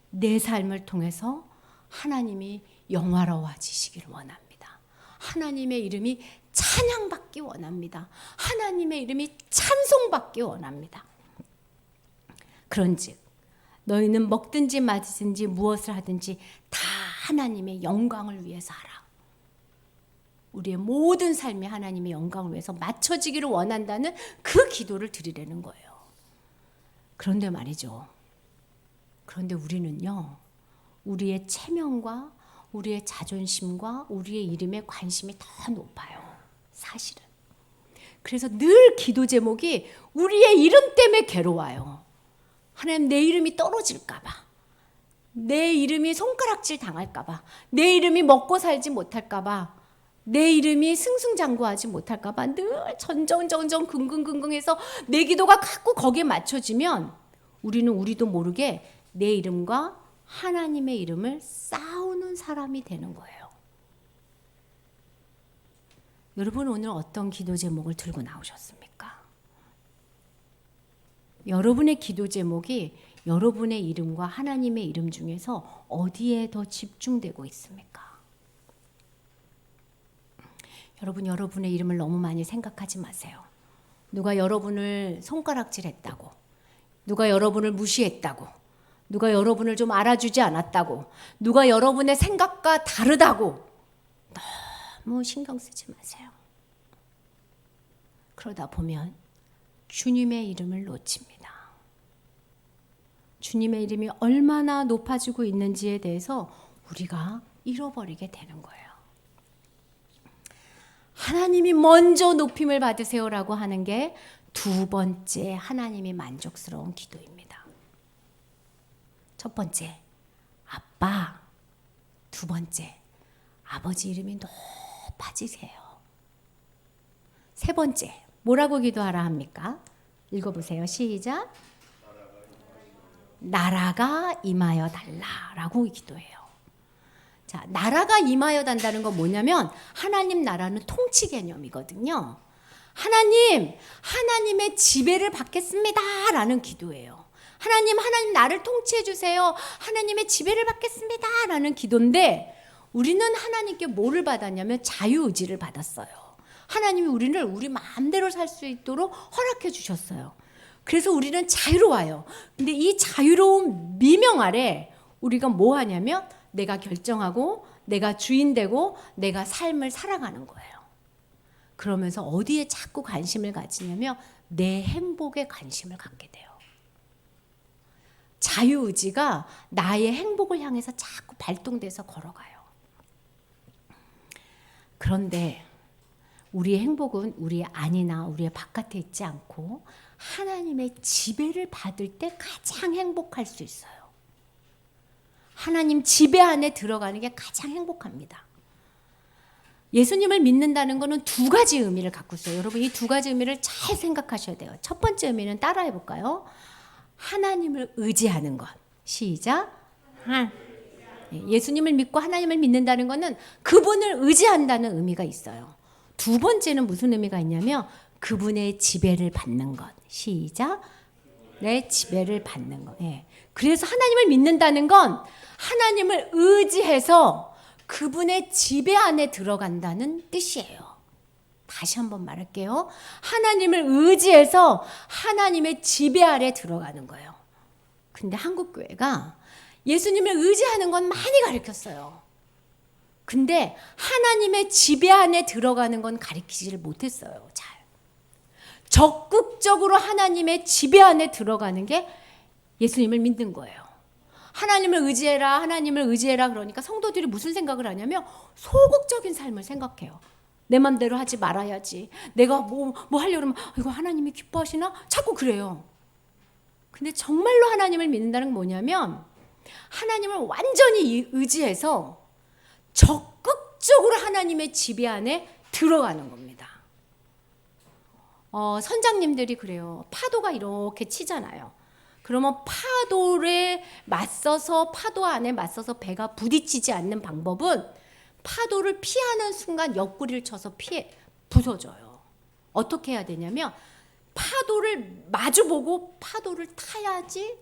내 삶을 통해서 하나님이 영화로워지시기를 원합니다. 하나님의 이름이 찬양받기 원합니다. 하나님의 이름이 찬송받기 원합니다. 그런즉 너희는 먹든지 마시든지 무엇을 하든지 다 하나님의 영광을 위해서 하라. 우리의 모든 삶이 하나님의 영광을 위해서 맞춰지기를 원한다는 그 기도를 드리려는 거예요. 그런데 말이죠. 그런데 우리는요, 우리의 체면과 우리의 자존심과 우리의 이름에 관심이 더 높아요. 사실은. 그래서 늘 기도 제목이 우리의 이름 때문에 괴로워요. 하나님, 내 이름이 떨어질까 봐. 내 이름이 손가락질 당할까 봐. 내 이름이 먹고 살지 못할까 봐. 내 이름이 승승장구하지 못할까 봐. 늘 전전전전 긍긍긍긍해서 내 기도가 자꾸 거기에 맞춰지면 우리도 모르게 내 이름과 하나님의 이름을 싸우는 사람이 되는 거예요. 여러분 오늘 어떤 기도 제목을 들고 나오셨습니까? 여러분의 기도 제목이 여러분의 이름과 하나님의 이름 중에서 어디에 더 집중되고 있습니까? 여러분, 여러분의 이름을 너무 많이 생각하지 마세요. 누가 여러분을 손가락질했다고, 누가 여러분을 무시했다고, 누가 여러분을 좀 알아주지 않았다고, 누가 여러분의 생각과 다르다고 너무 신경 쓰지 마세요. 그러다 보면 주님의 이름을 놓칩니다. 주님의 이름이 얼마나 높아지고 있는지에 대해서 우리가 잃어버리게 되는 거예요. 하나님이 먼저 높임을 받으세요라고 하는 게 두 번째 하나님이 만족스러운 기도입니다. 첫 번째, 아빠. 두 번째, 아버지 이름이 높아지세요. 세 번째, 뭐라고 기도하라 합니까? 읽어보세요. 시작. 나라가 임하여 달라라고 기도해요. 자, 나라가 임하여 단다는 건 뭐냐면 하나님 나라는 통치 개념이거든요. 하나님의 지배를 받겠습니다라는 기도예요. 하나님 나를 통치해 주세요. 하나님의 지배를 받겠습니다라는 기도인데 우리는 하나님께 뭐를 받았냐면 자유의지를 받았어요. 하나님이 우리를 우리 마음대로 살 수 있도록 허락해 주셨어요. 그래서 우리는 자유로워요. 근데 이 자유로운 미명 아래 우리가 뭐 하냐면 내가 결정하고 내가 주인 되고 내가 삶을 살아가는 거예요. 그러면서 어디에 자꾸 관심을 가지냐면 내 행복에 관심을 갖게 돼요. 자유의지가 나의 행복을 향해서 자꾸 발동돼서 걸어가요. 그런데 우리의 행복은 우리의 안이나 우리의 바깥에 있지 않고 하나님의 지배를 받을 때 가장 행복할 수 있어요. 하나님 지배 안에 들어가는 게 가장 행복합니다. 예수님을 믿는다는 것은 두 가지 의미를 갖고 있어요. 여러분 이 두 가지 의미를 잘 생각하셔야 돼요. 첫 번째 의미는 따라해 볼까요? 하나님을 의지하는 것. 시작. 예수님을 믿고 하나님을 믿는다는 것은 그분을 의지한다는 의미가 있어요. 두 번째는 무슨 의미가 있냐면 그분의 지배를 받는 것. 시작. 내 지배를 받는 것. 예. 그래서 하나님을 믿는다는 건 하나님을 의지해서 그분의 지배 안에 들어간다는 뜻이에요. 다시 한번 말할게요. 하나님을 의지해서 하나님의 지배 아래 들어가는 거예요. 근데 한국교회가 예수님을 의지하는 건 많이 가르쳤어요. 근데 하나님의 지배 안에 들어가는 건 가르치지를 못했어요. 잘. 적극적으로 하나님의 지배 안에 들어가는 게 예수님을 믿는 거예요. 하나님을 의지해라 그러니까 성도들이 무슨 생각을 하냐면 소극적인 삶을 생각해요. 내 맘대로 하지 말아야지. 내가 뭐 하려고 그러면 이거 하나님이 기뻐하시나? 자꾸 그래요. 근데 정말로 하나님을 믿는다는 건 뭐냐면 하나님을 완전히 의지해서 적극적으로 하나님의 지배 안에 들어가는 겁니다. 선장님들이 그래요. 파도가 이렇게 치잖아요. 그러면 파도에 맞서서 파도 안에 맞서서 배가 부딪히지 않는 방법은 파도를 피하는 순간 옆구리를 쳐서 부서져요. 어떻게 해야 되냐면 파도를 마주보고 파도를 타야지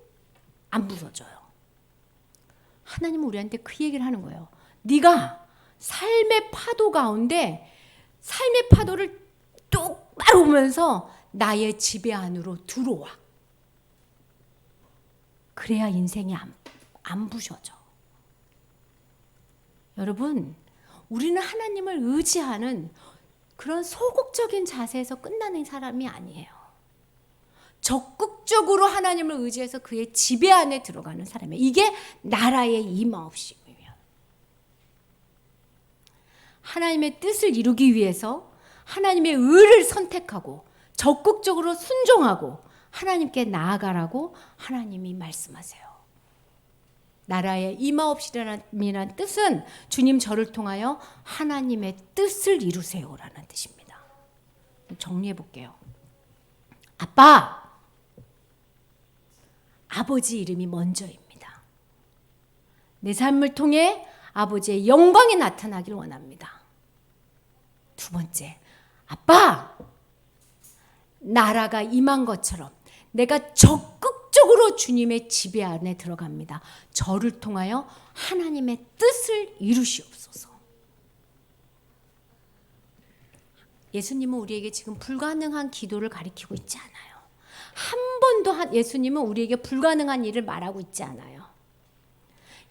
안 부서져요. 하나님은 우리한테 그 얘기를 하는 거예요. 네가 삶의 파도 가운데 삶의 파도를 똑바로 보면서 나의 지배 안으로 들어와. 그래야 인생이 안 부셔져. 여러분, 우리는 하나님을 의지하는 그런 소극적인 자세에서 끝나는 사람이 아니에요. 적극적으로 하나님을 의지해서 그의 지배 안에 들어가는 사람이에요. 이게 나라의 임하옵심이에요. 하나님의 뜻을 이루기 위해서 하나님의 의를 선택하고 적극적으로 순종하고 하나님께 나아가라고 하나님이 말씀하세요. 나라의 임하옵시라는 뜻은 주님 저를 통하여 하나님의 뜻을 이루세요라는 뜻입니다. 정리해 볼게요. 아빠, 아버지 이름이 먼저입니다. 내 삶을 통해 아버지의 영광이 나타나길 원합니다. 두 번째, 아빠, 나라가 임한 것처럼 내가 적극적으로 주님의 지배 안에 들어갑니다. 저를 통하여 하나님의 뜻을 이루시옵소서. 예수님은 우리에게 지금 불가능한 기도를 가리키고 있지 않아요. 한 번도 예수님은 우리에게 불가능한 일을 말하고 있지 않아요.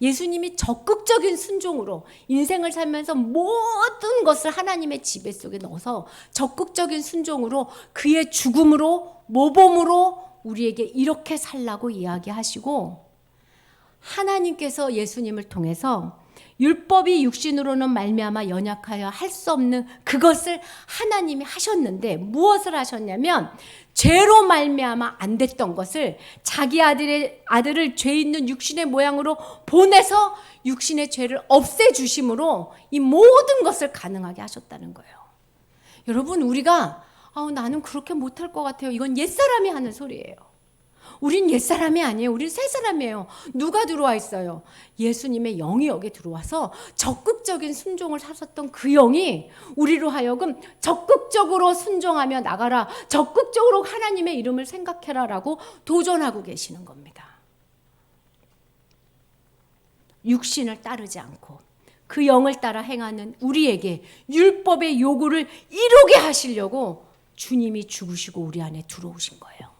예수님이 적극적인 순종으로 인생을 살면서 모든 것을 하나님의 지배 속에 넣어서 적극적인 순종으로 그의 죽음으로 모범으로 우리에게 이렇게 살라고 이야기하시고, 하나님께서 예수님을 통해서 율법이 육신으로는 말미암아 연약하여 할 수 없는 그것을 하나님이 하셨는데, 무엇을 하셨냐면 죄로 말미암아 안 됐던 것을 자기 아들을 죄 있는 육신의 모양으로 보내서 육신의 죄를 없애주심으로 이 모든 것을 가능하게 하셨다는 거예요. 여러분, 우리가 나는 그렇게 못할 것 같아요. 이건 옛사람이 하는 소리예요. 우린 옛사람이 아니에요. 우린 새사람이에요. 누가 들어와 있어요? 예수님의 영이 여기 들어와서 적극적인 순종을 하셨던 그 영이 우리로 하여금 적극적으로 순종하며 나가라, 적극적으로 하나님의 이름을 생각해라 라고 도전하고 계시는 겁니다. 육신을 따르지 않고 그 영을 따라 행하는 우리에게 율법의 요구를 이루게 하시려고 주님이 죽으시고 우리 안에 들어오신 거예요.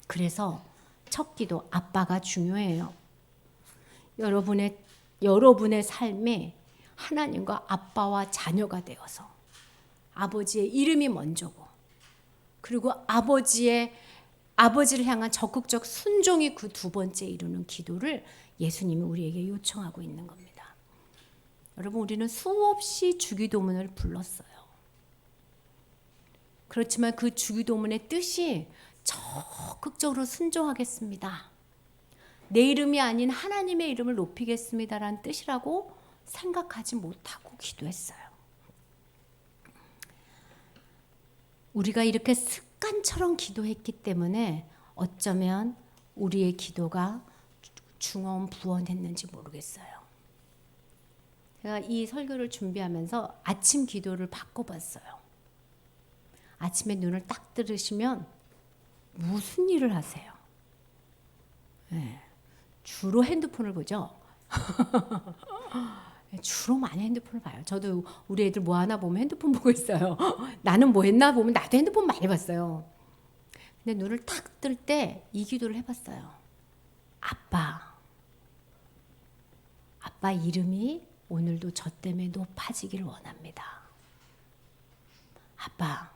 그래서 첫 기도, 아빠가 중요해요. 여러분의 삶에 하나님과 아빠와 자녀가 되어서 아버지의 이름이 먼저고, 그리고 아버지를 향한 적극적 순종이 그 두 번째 이루는 기도를 예수님이 우리에게 요청하고 있는 겁니다. 여러분, 우리는 수없이 주기도문을 불렀어요. 그렇지만 그 주기도문의 뜻이 적극적으로 순종하겠습니다, 내 이름이 아닌 하나님의 이름을 높이겠습니다라는 뜻이라고 생각하지 못하고 기도했어요. 우리가 이렇게 습관처럼 기도했기 때문에 어쩌면 우리의 기도가 중언부언했는지 모르겠어요. 제가 이 설교를 준비하면서 아침 기도를 바꿔봤어요. 아침에 눈을 딱 뜨시면 무슨 일을 하세요? 네, 주로 핸드폰을 보죠. 주로 많이 핸드폰을 봐요. 저도 우리 애들 뭐 하나 보면 핸드폰 보고 있어요. 나는 뭐 했나 보면 나도 핸드폰 많이 봤어요. 근데 눈을 딱 뜰 때 이 기도를 해봤어요. 아빠 이름이 오늘도 저 때문에 높아지기를 원합니다. 아빠,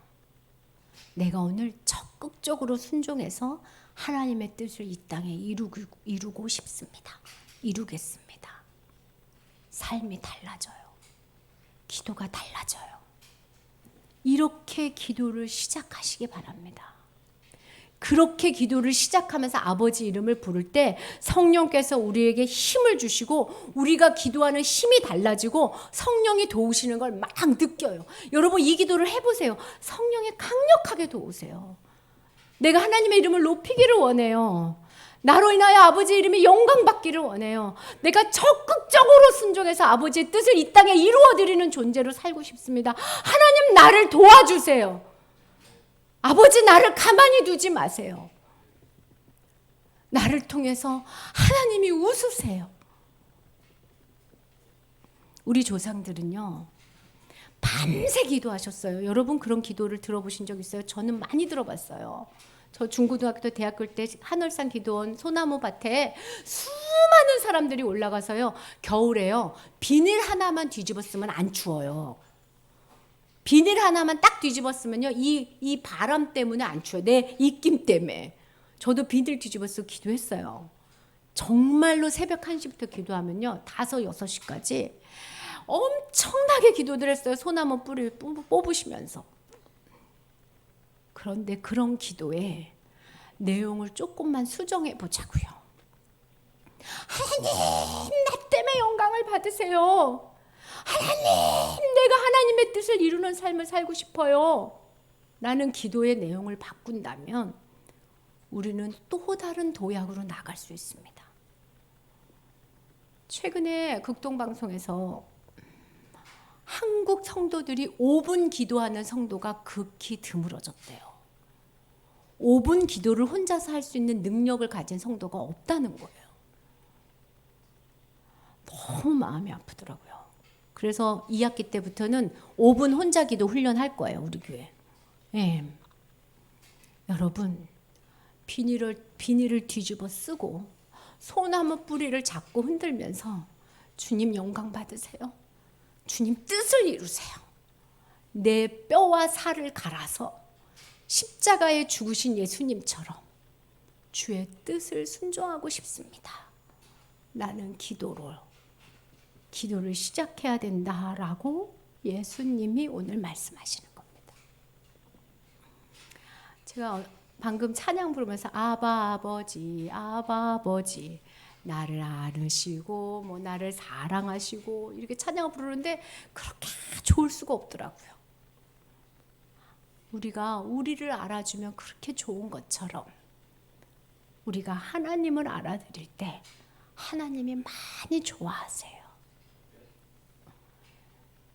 내가 오늘 적극적으로 순종해서 하나님의 뜻을 이 땅에 이루고 싶습니다. 이루겠습니다. 삶이 달라져요. 기도가 달라져요. 이렇게 기도를 시작하시기 바랍니다. 그렇게 기도를 시작하면서 아버지 이름을 부를 때 성령께서 우리에게 힘을 주시고 우리가 기도하는 힘이 달라지고 성령이 도우시는 걸 막 느껴요. 여러분, 이 기도를 해보세요. 성령이 강력하게 도우세요. 내가 하나님의 이름을 높이기를 원해요. 나로 인하여 아버지 이름이 영광받기를 원해요. 내가 적극적으로 순종해서 아버지의 뜻을 이 땅에 이루어드리는 존재로 살고 싶습니다. 하나님, 나를 도와주세요. 아버지, 나를 가만히 두지 마세요. 나를 통해서 하나님이 웃으세요. 우리 조상들은요, 밤새 기도하셨어요. 여러분, 그런 기도를 들어보신 적 있어요? 저는 많이 들어봤어요. 저 중고등학교 대학교 때 하늘산 기도원 소나무 밭에 수많은 사람들이 올라가서요, 겨울에요, 비닐 하나만 뒤집었으면 안 추워요. 비닐 하나만 딱 뒤집었으면요, 이 바람 때문에 안 추워요. 내 입김 때문에. 저도 비닐 뒤집어서 기도했어요. 정말로 새벽 1시부터 기도하면요, 5, 6시까지 엄청나게 기도를 했어요. 소나무 뿌리 뽑으시면서. 그런데 그런 기도의 내용을 조금만 수정해 보자고요. 하나님, 나 때문에 영광을 받으세요. 하나님, 내가 하나님의 뜻을 이루는 삶을 살고 싶어요. 라는 기도의 내용을 바꾼다면 우리는 또 다른 도약으로 나갈 수 있습니다. 최근에 극동방송에서 한국 성도들이 5분 기도하는 성도가 극히 드물어졌대요. 5분 기도를 혼자서 할 수 있는 능력을 가진 성도가 없다는 거예요. 너무 마음이 아프더라고요. 그래서 2학기 때부터는 5분 혼자 기도 훈련할 거예요, 우리 교회. 예. 여러분, 비닐을 뒤집어 쓰고 소나무 뿌리를 잡고 흔들면서 주님 영광 받으세요. 주님 뜻을 이루세요. 내 뼈와 살을 갈아서 십자가에 죽으신 예수님처럼 주의 뜻을 순종하고 싶습니다. 나는 기도를 시작해야 된다라고 예수님이 오늘 말씀하시는 겁니다. 제가 방금 찬양 부르면서 아바 아버지 나를 안으시고 뭐 나를 사랑하시고 이렇게 찬양을 부르는데 그렇게 좋을 수가 없더라고요. 우리가 우리를 알아주면 그렇게 좋은 것처럼 우리가 하나님을 알아드릴 때 하나님이 많이 좋아하세요.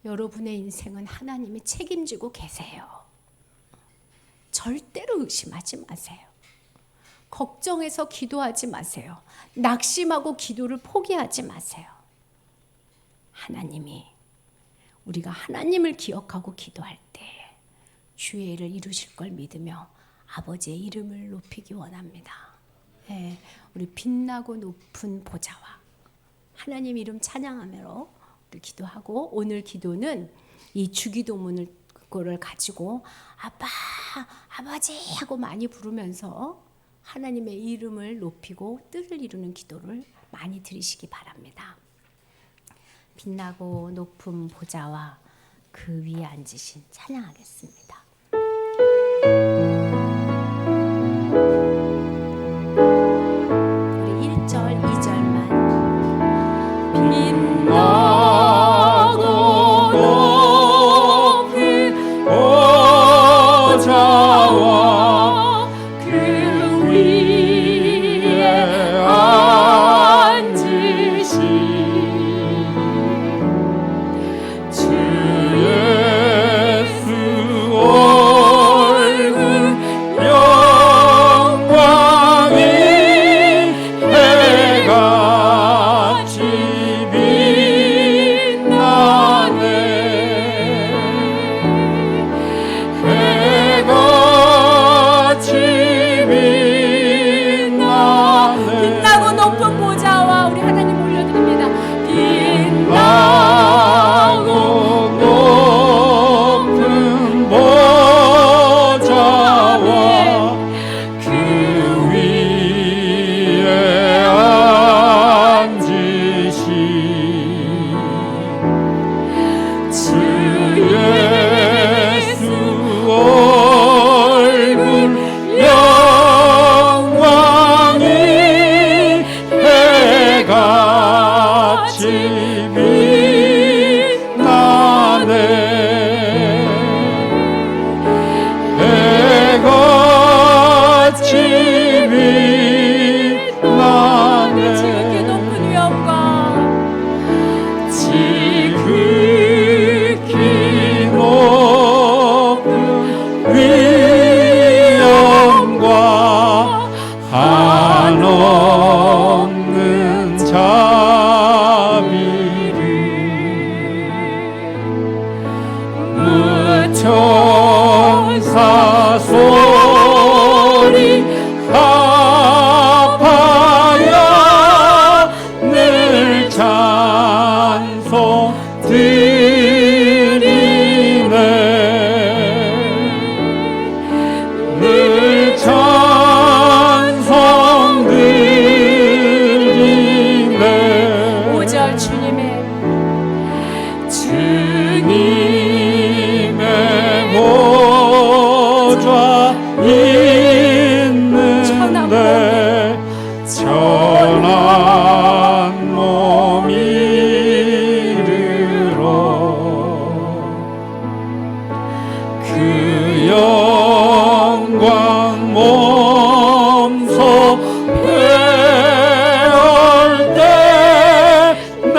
여러분의 인생은 하나님이 책임지고 계세요. 절대로 의심하지 마세요. 걱정해서 기도하지 마세요. 낙심하고 기도를 포기하지 마세요. 하나님이 우리가 하나님을 기억하고 기도할 때 주의 일을 이루실 걸 믿으며 아버지의 이름을 높이기 원합니다. 네, 우리 빛나고 높은 보좌와 하나님 이름 찬양하며 우리 기도하고 오늘 기도는 이 주기도문을 그거를 가지고 아빠, 아버지 하고 많이 부르면서 하나님의 이름을 높이고 뜻을 이루는 기도를 많이 드리시기 바랍니다. 빛나고 높은 보좌와 그 위에 앉으신 찬양하겠습니다. 우리 1절, 2절만 빛나고 높은 보좌와 그 위에 앉으신 주 예수 얼굴 영광이 해같이 빛나네 해같이 빛나네 빛나고 높은 보좌와 우리 하나님 올려드립니다. 빛나고 높은 보좌와 그 위에 앉으신 주 예수 얼굴 영광이 해같이 빛나네 해같이 빛나네 지극히 높은 위엄과 지극히 높은 위엄과 한없는 자비를 무천사 소리 합하여 늘 찬송 드리네 늘 찬송 드리네 5절 주님의 주님의 보좌 있는데 천한 몸 이르러 그 영광 몸소 배울 때 내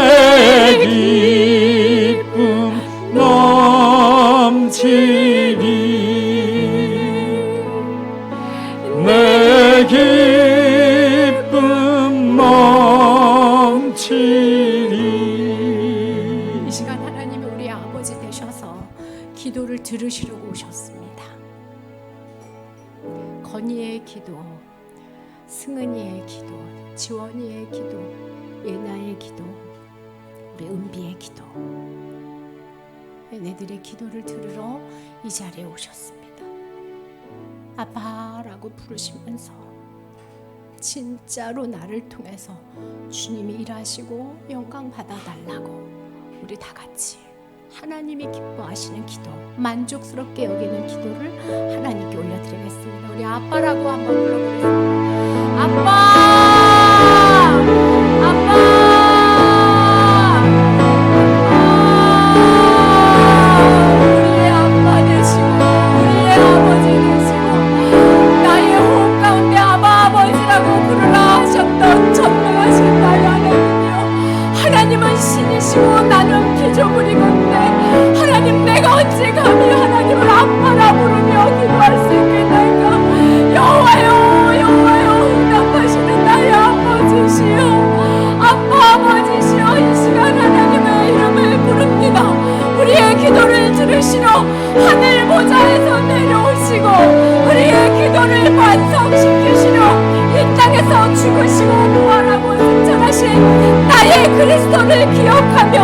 기쁨 건희의 기도, 승은이의 기도, 지원이의 기도, 예나의 기도, 우리 은비의 기도, 얘네들의 기도를 들으러 이 자리에 오셨습니다. 아빠라고 부르시면서 진짜로 나를 통해서 주님이 일하시고 영광 받아달라고 우리 다 같이 하나님이 기뻐하시는 기도, 만족스럽게 여기는 기도를 하나님께 올려드리겠습니다. 우리 아빠라고 한번 불러보겠습니다. 아빠! 아빠! 우리의 아빠 되시고 우리의 아버지 되시고 나의 호흡 가운데 아버지라고 부르라 하셨던 전능하신 나의 하나님이여, 하나님은 신이시고 나는 피조물이건데 하나님, 내가 언제 감히 하나님을 아빠라 부르며 기도할 수 있겠나이까? 여호와여, 여호와여, 응답하시는 나의 아버지시여, 아빠 아버지시여, 이 시간 하나님의 이름을 부릅니다. 우리의 기도를 들으시러 하늘 보좌에서 내려오시고 우리의 기도를 반성시키시려 이 땅에서 죽으시고 부활하고 승천하신 나의 그리스도를 기억하며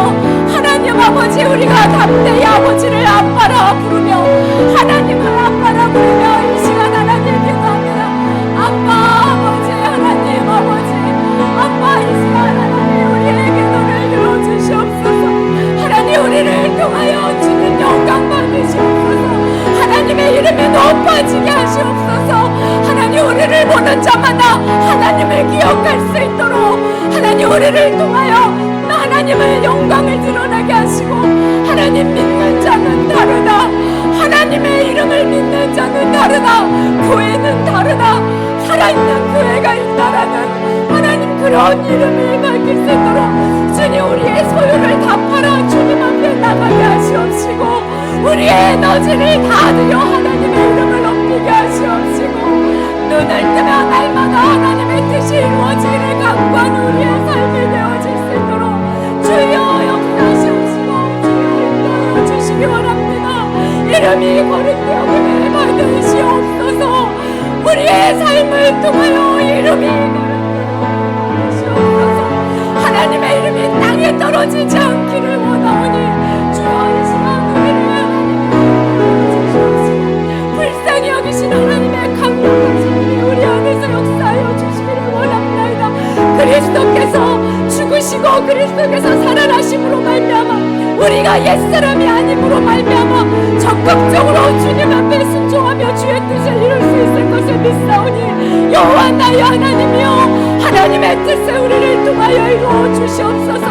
하나님 아버지, 우리가 담대히 아버지를 아빠라 부르며 하나님을 아빠라 부르며 이 시간 하나님 기도합니다. 아빠 아버지, 하나님 아버지, 아빠, 이 시간 하나님 우리의 기도를 들어주시옵소서. 하나님, 우리를 통하여 주님 영광 받으시옵소서. 하나님의 이름이 높아지게 하시옵소서. 하나님, 우리를 보는 자마다 하나님을 기억할 수 있도록 하나님, 우리를 통하여 하나님의 영광을 드러나게 하시고, 하나님 믿는 자는 다르다, 하나님의 이름을 믿는 자는 다르다, 교회는 다르다, 살아있는 교회가 있다라는 하나님 그런 이름을 밝힐 수 있도록 주님, 우리의 소유를 다 팔아 주님 앞에 나가게 하시옵시고 우리의 에너지를 다 드려 하나님의 이름을 높이게 하시옵시고, 눈을 뜨면 날마다 하나님의 뜻이 이루어지기를 간구하는 우리의 삶이 되어질 수 있도록 주여 역사하시옵시고 주여 인도하여 주시기 원합니다. 이름이 거룩되어짐을 받으시옵소서. 우리의 삶을 통하여 이름이 거룩되어지옵소서. 하나님의 이름이 땅에 떨어지지 않기를 원하오니 주여 이 시간 우리를 주시옵시고 불쌍히 여기신 하나님의 강력하신 힘이 우리 안에서 역사하여 주시기를 원합니다. 그리스도께서 죽으시고 그리스도께서 살아나심으로 말미암아 우리가 옛사람이 아님으로 말미암아 적극적으로 주님 앞에 순종하며 주의 뜻을 이룰 수 있을 것을 믿사오니 여호와 나의 하나님이여, 하나님의 뜻을 우리를 통하여 이루어 주시옵소서.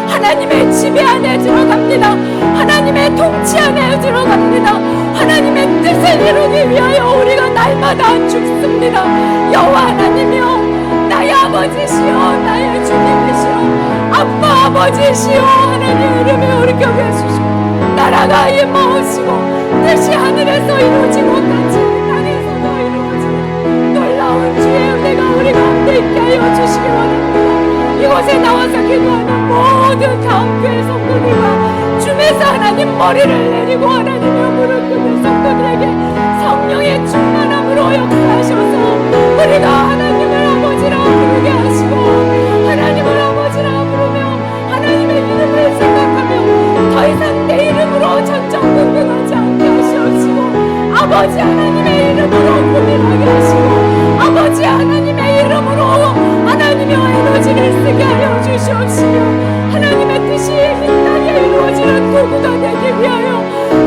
하나님의 지배 안에 들어갑니다. 하나님의 통치 안에 들어갑니다. 하나님의 뜻을 이루기 위하여 우리가 날마다 죽습니다. 여호와 하나님이여, 나의 아버지시여, 나의 주님이시여, 아빠 아버지시여, 하나님의 이름에 우리 격에 주시고 나라가 임하옵시고 뜻이 하늘에서 이루어지고 같이 땅에서도 이루어지는 놀라운 주의 은혜가 우리 가운데 있게 하여 주시기 원합니다. 이곳에 나와서 기도하는 모든 다음교회 성도들과 줌에서 하나님 머리를 내리고 하나님의 무릎 꿇는 성도들에게 성령의 충만함으로 역사하셔서 우리가 하나님을 아버지라 부르게 하시고 하나님을 아버지라 부르며 하나님의 이름을 생각하며 더 이상 내 이름으로 전전긍긍하지 않게 하시옵시고 아버지 하나님의 이름으로 고민하게 하시고 아버지 하나님의 이름으로 하나님의 에너지를 쓰게 하여 주시옵시며 하나님의 뜻이 이 땅에 이루어지는 도구가 되기 위하여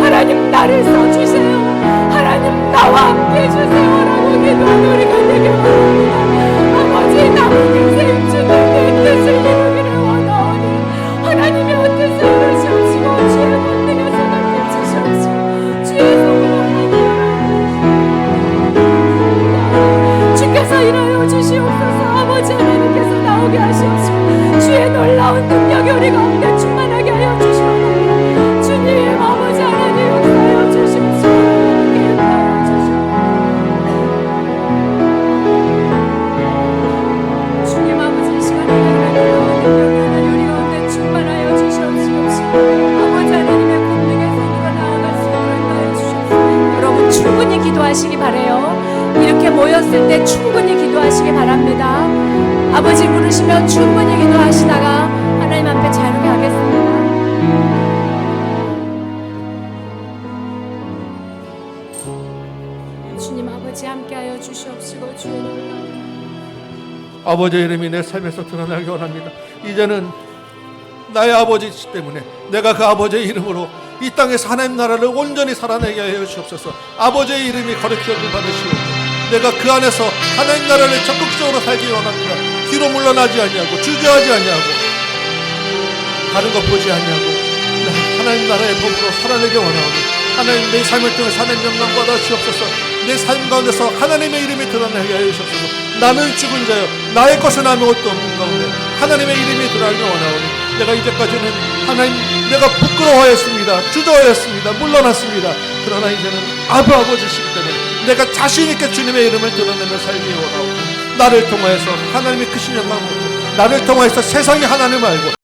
하나님 나를 써주세요. 하나님 나와 함께 해주세요라고 기도하는 우리가 되길 원합니다. 아버지 남은 인생 주님의 뜻을 이루기를 원하오니 하나님의 뜻을 이루시옵시고 주의 본능의 손을 펼치시옵시고 주의 손으로 하나님을 주께서 일하여 주시옵소서. 아버지 하나님께서 나오게 하시옵시고 주의 놀라운 능력이 우리 가운데 충만하게 하여 주시옵소서. 주님 아버지 하나님 역사하여 주시옵시고 인도하여 주시옵소서. 주님 아버지 이 시간에 기도하시기 바래요. 이렇게 모였을 때 충분히 기도하시기 바랍니다. 아버지 부르시면 충분히 기도하시다가 하나님 앞에 자유케 하겠습니다. 주님 아버지 함께하여 주시옵시고 주의 놀라운 아버지의 이름이 내 삶에서 드러나기 원합니다. 이제는 나의 아버지 때문에 내가 그 아버지의 이름으로 이 땅에서 하나님 나라를 온전히 살아내게 하여 주옵소서. 아버지의 이름이 거룩히 받으시고 내가 그 안에서 하나님 나라를 적극적으로 살기 원합니다. 뒤로 물러나지 아니하고 주저하지 아니하고 다른 것 보지 아니하고 하나님 나라의 법으로 살아내기 원하오니 하나님 내 삶을 통해 하나님 영광 받아 주옵소서. 내 삶 가운데서 하나님의 이름이 드러나게 하여 주옵소서. 나는 죽은 자요 나의 것은 아무것도 없는 가운데 하나님의 이름이 드러나기 원하오니 내가 이제까지는 하나님 내가 부끄러워했습니다. 주저하였습니다. 물러났습니다. 그러나 이제는 아버지시기 때문에 내가 자신 있게 주님의 이름을 드러내며 살기 원하오니 나를 통하여서 하나님의 크신 영광을 보고 나를 통하여서 세상이 하나님을 알고